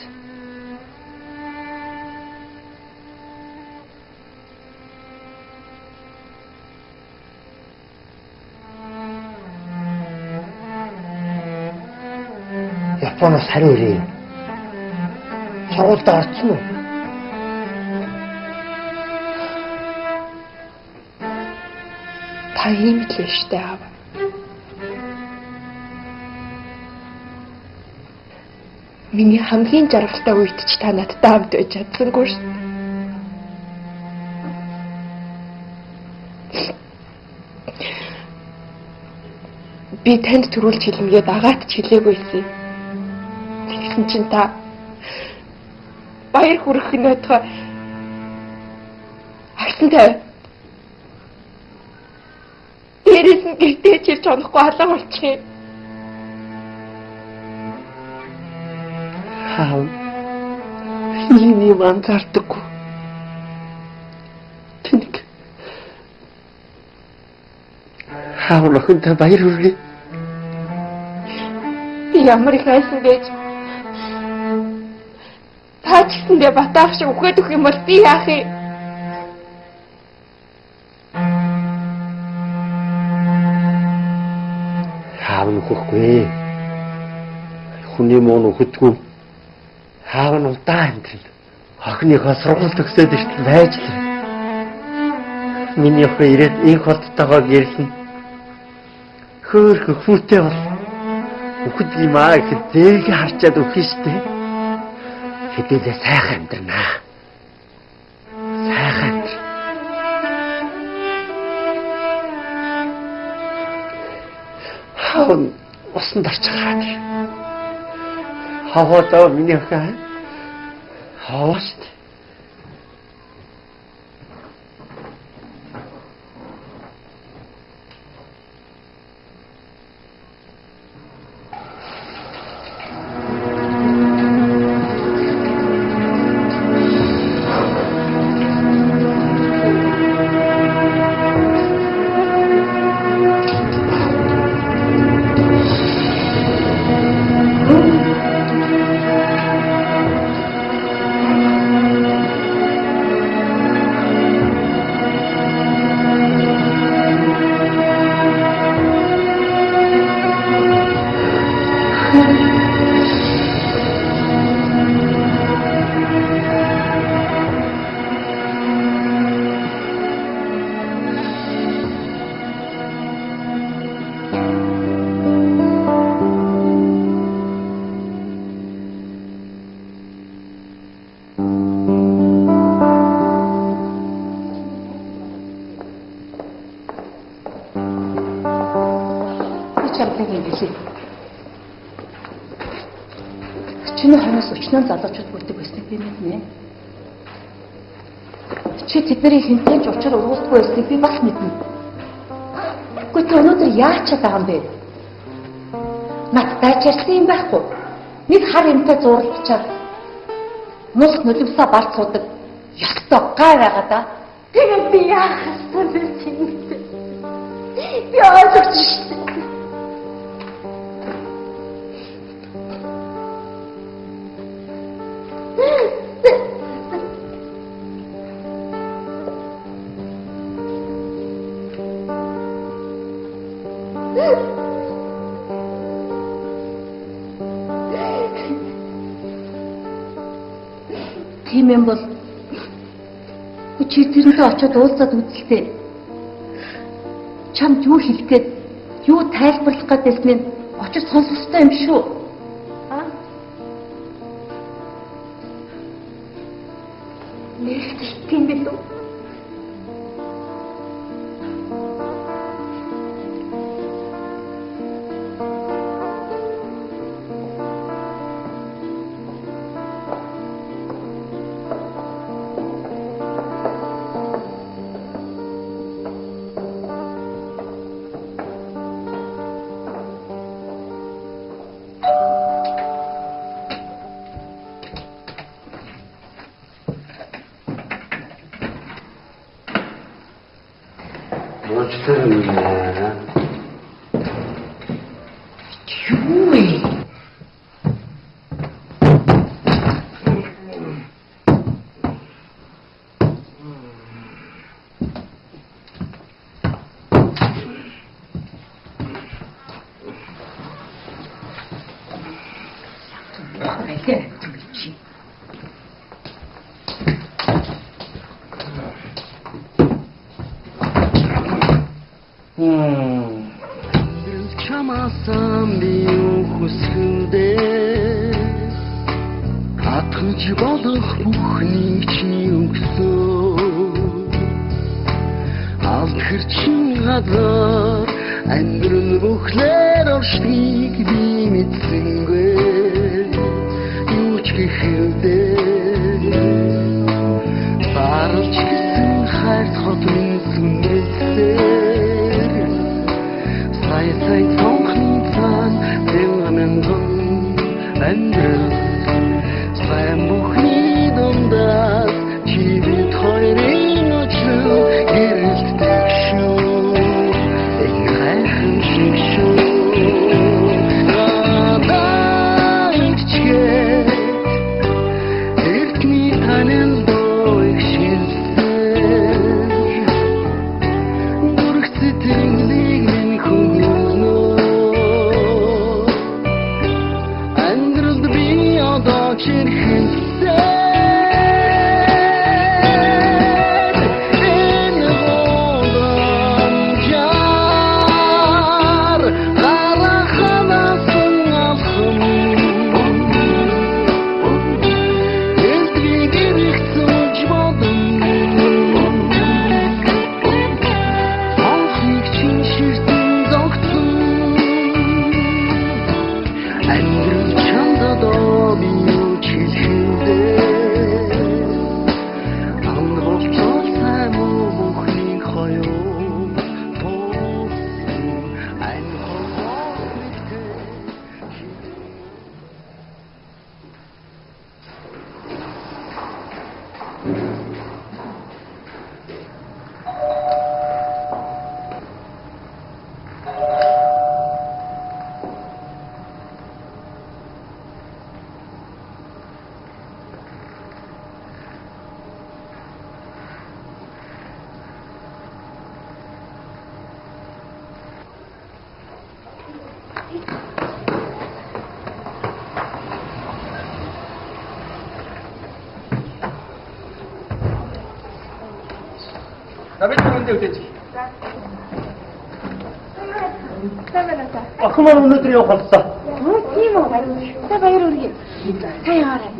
Японоос хариу ирээ. Сургуульд орсон уу? Та ийм л л штэ аав. Миний хамгийн жаргалтай үед ч та надтай хамт байж чадсангүй шүү. Би танд төрүүлж хэлмгээд агаат ч хэлээгүйсэн. Тэгсэн чинь та баяр хүрэх нь байтугай агсан тавь. Дээрээс нь гэртээ чирч онохгүй алга болчих юм. Хаав ийм анзаардаггүй. Тэнэг хаав нөхөнтэй баяр хүргэе. Би ямар их айсан байж та ч гэсэндээ батаах шиг үхээд өгөх юм бол би яах юм? Хаав нөхөхгүй. Хүний муу нөхөдгүй. Хаав нь удаа амьдрал. Охиныхоо сургууль төгсөөд ирсэн байж л. Миний охин ирээд инх холттойгоо гэрэлнэ. Хөөх хүүтэй бол. Үхэж юм аа гэхэд зээгээ харчаад өгөх штэ. Хэдүүлээ сайхан амьдрнаа. Сайхан амьдр. Хаан усанд орчихад. Хаваадаа миний охин. Хавааст. Чиний хойноос өчнөө залуучууд бүрдэг байсныг би мэднэ. Чи тэдний хинтэн ч учир ургуулдаггүй байсныг би бас мэднэ. Гэхдээ чи өнөөдөр яаж чадаа юм бэ? Надтай чирсэн юм байхгүй. Нэг хар юмтай зурлалчаад нус нулимсаа барц суудаг. Ястаа гай байгаа да. Тэгээд би яах вэ тийм. Би ойлгож шээ. Тийм юм бол чи тэрнээ очиод уулзаад үзэлтэй. Чамд юу хэлэх гээд юу тайлбарлах гэдгийг очиж сонсох хэрэгтэй юм шүү. Нэрт тийм бид үү? Хэр Давид түрүүндээ үдээч. Самарата. Охин маань өнөөдөр явах боллоо. Тийм үү. Та баяр хүргэе. Та яваарай.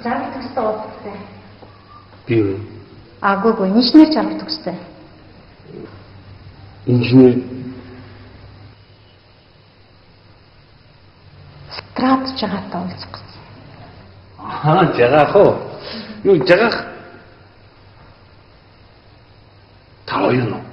Жаргал төгссөн уулзсан. Би юу? Агуугүй инженер жаргал төгссөн. Инженер Страт жагаатай уулзах гэсэн. Жагаах уу? Юу жагаах? Та хоёр нь.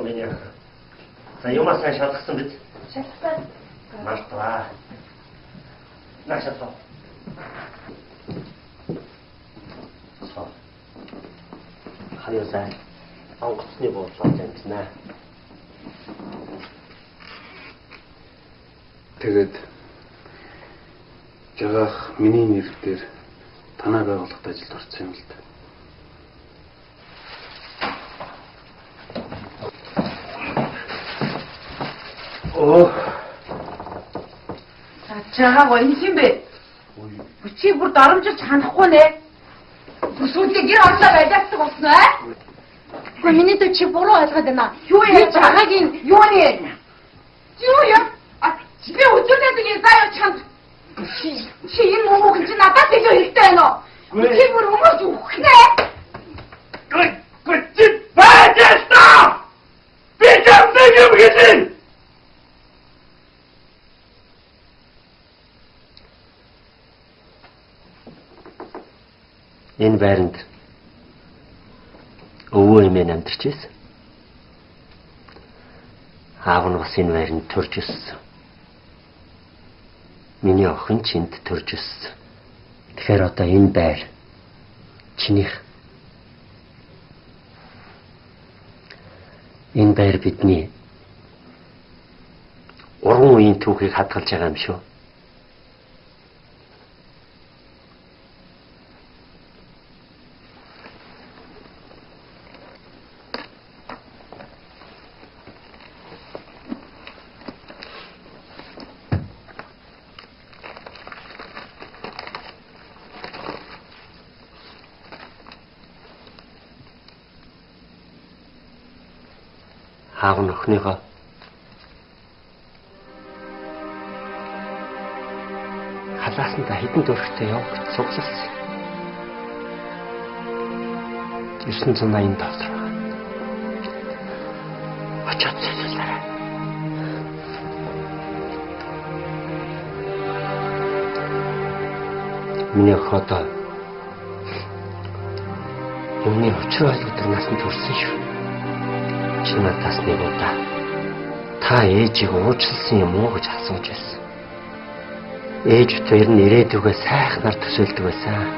Меня. За юмаа сайн шалгасан биз? Шалгасан. Мартаа. Нашаасаа. Соо. Хаяа онгоцны буудлаа замснаа. Тэгээд жагаах миний нэр дээр танаа байгууллагад ажилд орсон юм л да. Жаагаа энэ юм бэ? Чи бүр дарамжилж ханахгүй нэ. Бүсүүлээ гэр орлоо байлаацдаг болсон аа? Гэхдээ миний дэ чи буруу ойлгоод байна. Юу яа жагаагийн юу нэ? Юу яа? Би өдөртөө ингэ заяа чанд. Чи энэ мөнгө чи надад илүү хэрэгтэй байна уу? Чи бүр өмөрч өгөх нэ. Чи баажста! Би чамтай юм гэсэн. Энэ байранд өвөө эмээ амьдарч байсан. Аав нь бас энэ байранд төрж өссөн. Миний охин ч энд төрж өссөн. Тэгэхээр одоо энэ байр чинийх. Энэ байр бидний уран үеийн түүхийг хадгалж байгаа юм шүү. Аав нь охиныгоо халаасандаа хэдэн дөрөвтэй явах гэж суглалсан. 980 доллар. Очоод солиулаарай. Миний охидоо юуны очрол өдөр насанд хүрсэн шүү. Чи надаас нэг удаа та ээжийг уучлсан юм уу гэж асууж байсан. Ээж хоёр нь ирээдүгөө сайхнаар төсөөлдөг байсан.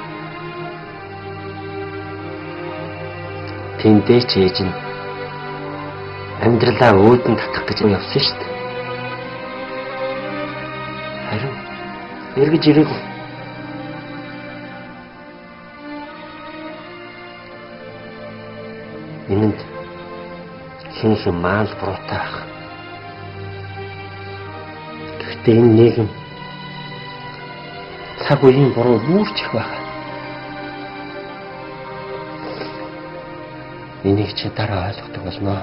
Тэндээч ээж нь амьдралаа өөдөн татах гэж явсан шүү дээ. Харин эргэж ирээгүй. Энэнд хинхэн маал буруутай ах. Гэхдээ энэ нийгэм цаг үеийн буруу бүрч их байна. Энийг чи дараа ойлгодог болно.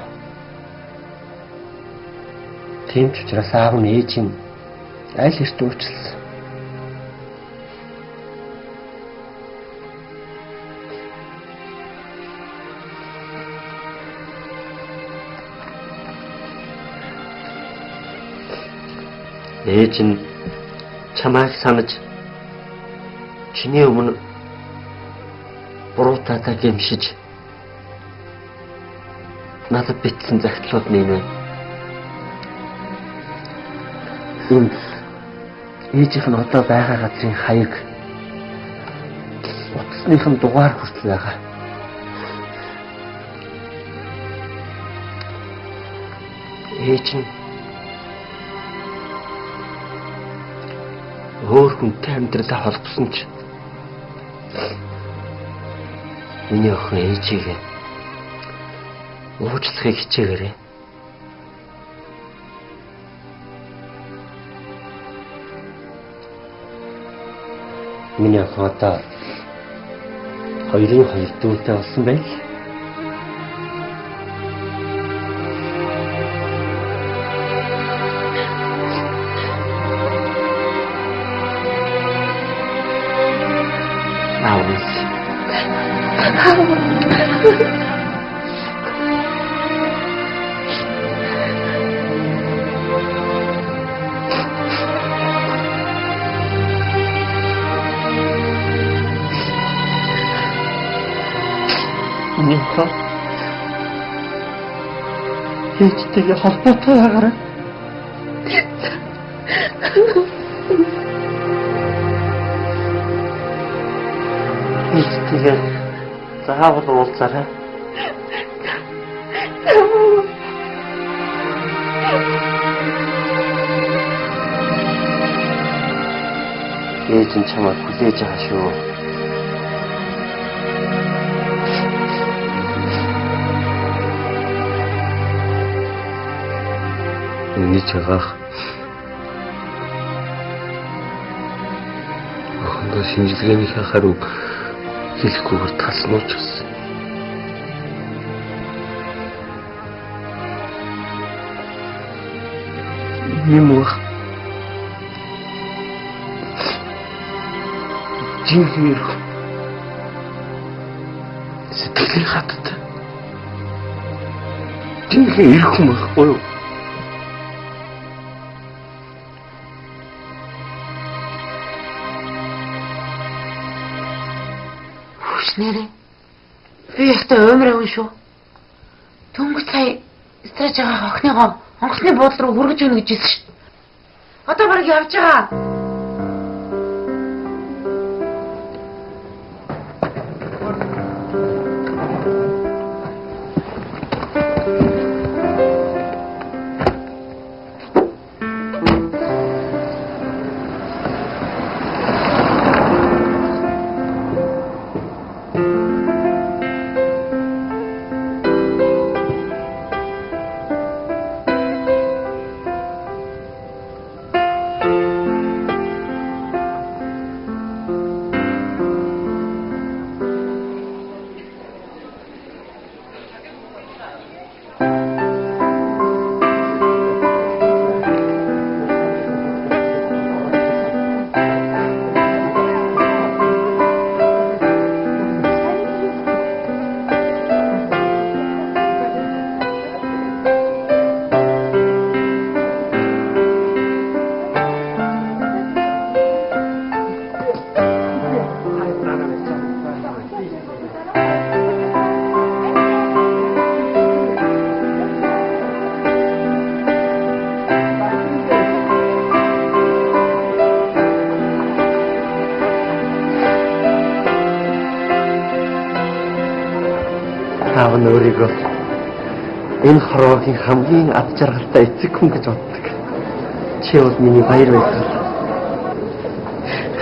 Тийм ч учраас аав нь ээжийн аль эрт уучлсан. Ээж нь чамайг санаж чиний өмнө буруутаатай гэмшиж надад битсэн загтлууд нь энэ. Энэ ээжийнх нь одоо байгаа газрын хаяг утасныхын дугаар хүртэл байгаа. Ээж нь өөр хүнтэй амьдралаа холбосон ч миний охин ээжийг уучлахыг хичээгээрэй. Миний охин одоо 2 дүүтэй болсон байл. ээжтэйгээ холбоотой байгаарай. ээжтэйгээ заавал уулзаарай. ээж нь чамайг хүлээж байгаа шүү. Миний чагаах охиндоо шинжилгээнийхээ хариу хэлэхгүйгээр талсан учраас юм уу? Жинхэнэ сэтгэлийн хатад жинхэнэ ирэх юм байхгүй юу? Нэрээ би ихтэй өмрөө шүү. Дөнгөж сая стрэж байгаа охиныгоо онгоцны буудлын руу хүргэж өгнө гэж хэлсэн шүү. Одоо бараг явж байгаа. аав нь өөрийгөө энэ хорвоогийн хамгийн ад жаргалтай эцэг хүн гэж боддог. Чи бол миний баяр байдаг.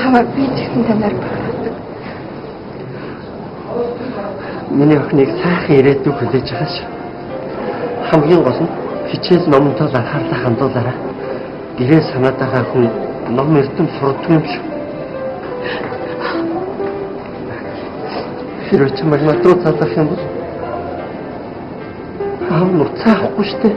Аваа би тэгсэн танаар багтдаг. Миний охиныг сайхан ирээдүйг хүлээж байгаа шүү. Хамгийн гол нь хичээл номонтой анхаарлаа хандуулаарай. Гэрээ санаад байгаа хүн ном эрдэм сурдаг юм шүү. Хэрвээ чи магнат руу цаалах юм бол аав нуцаа авахгүй шүү дээ.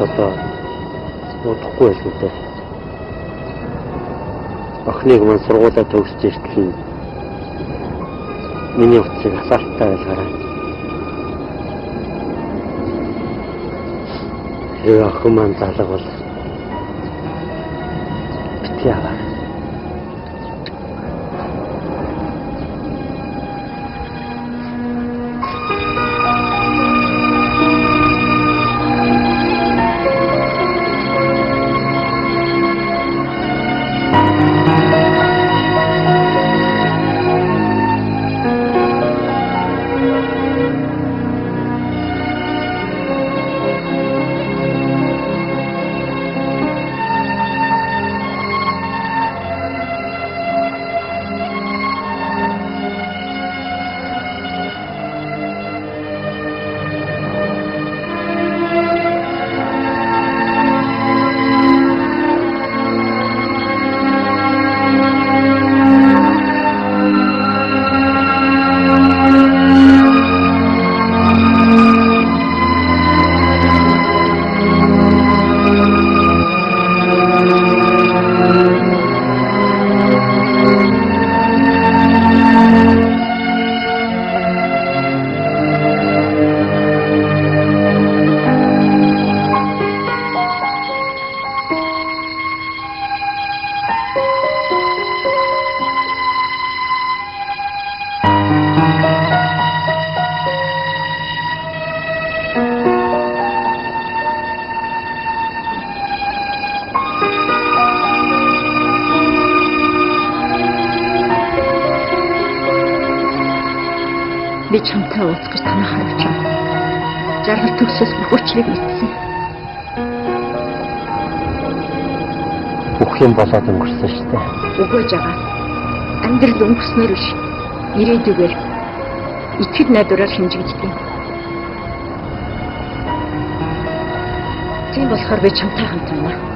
Одоо удахгүй байх үү? Охиныг маань сургуулаа төгсөж иртэл миний утсыг асаалттай байлгаарай. Хэрвээ охин маань залга бол бити аваа. Би чамтай уулзах гэж танаа харж байна. Жаргал төгсөөс бүхөчлийг мэдсэн. Бүх юм болоод өнгөрсөн шүү дээ. Үгүй жагаа. Амьдрал өнгөрснөр биш. Ирээдүгээр итгэл найдвараар хэмжигддэг. Тийм болохоор би чамтай хамт байна.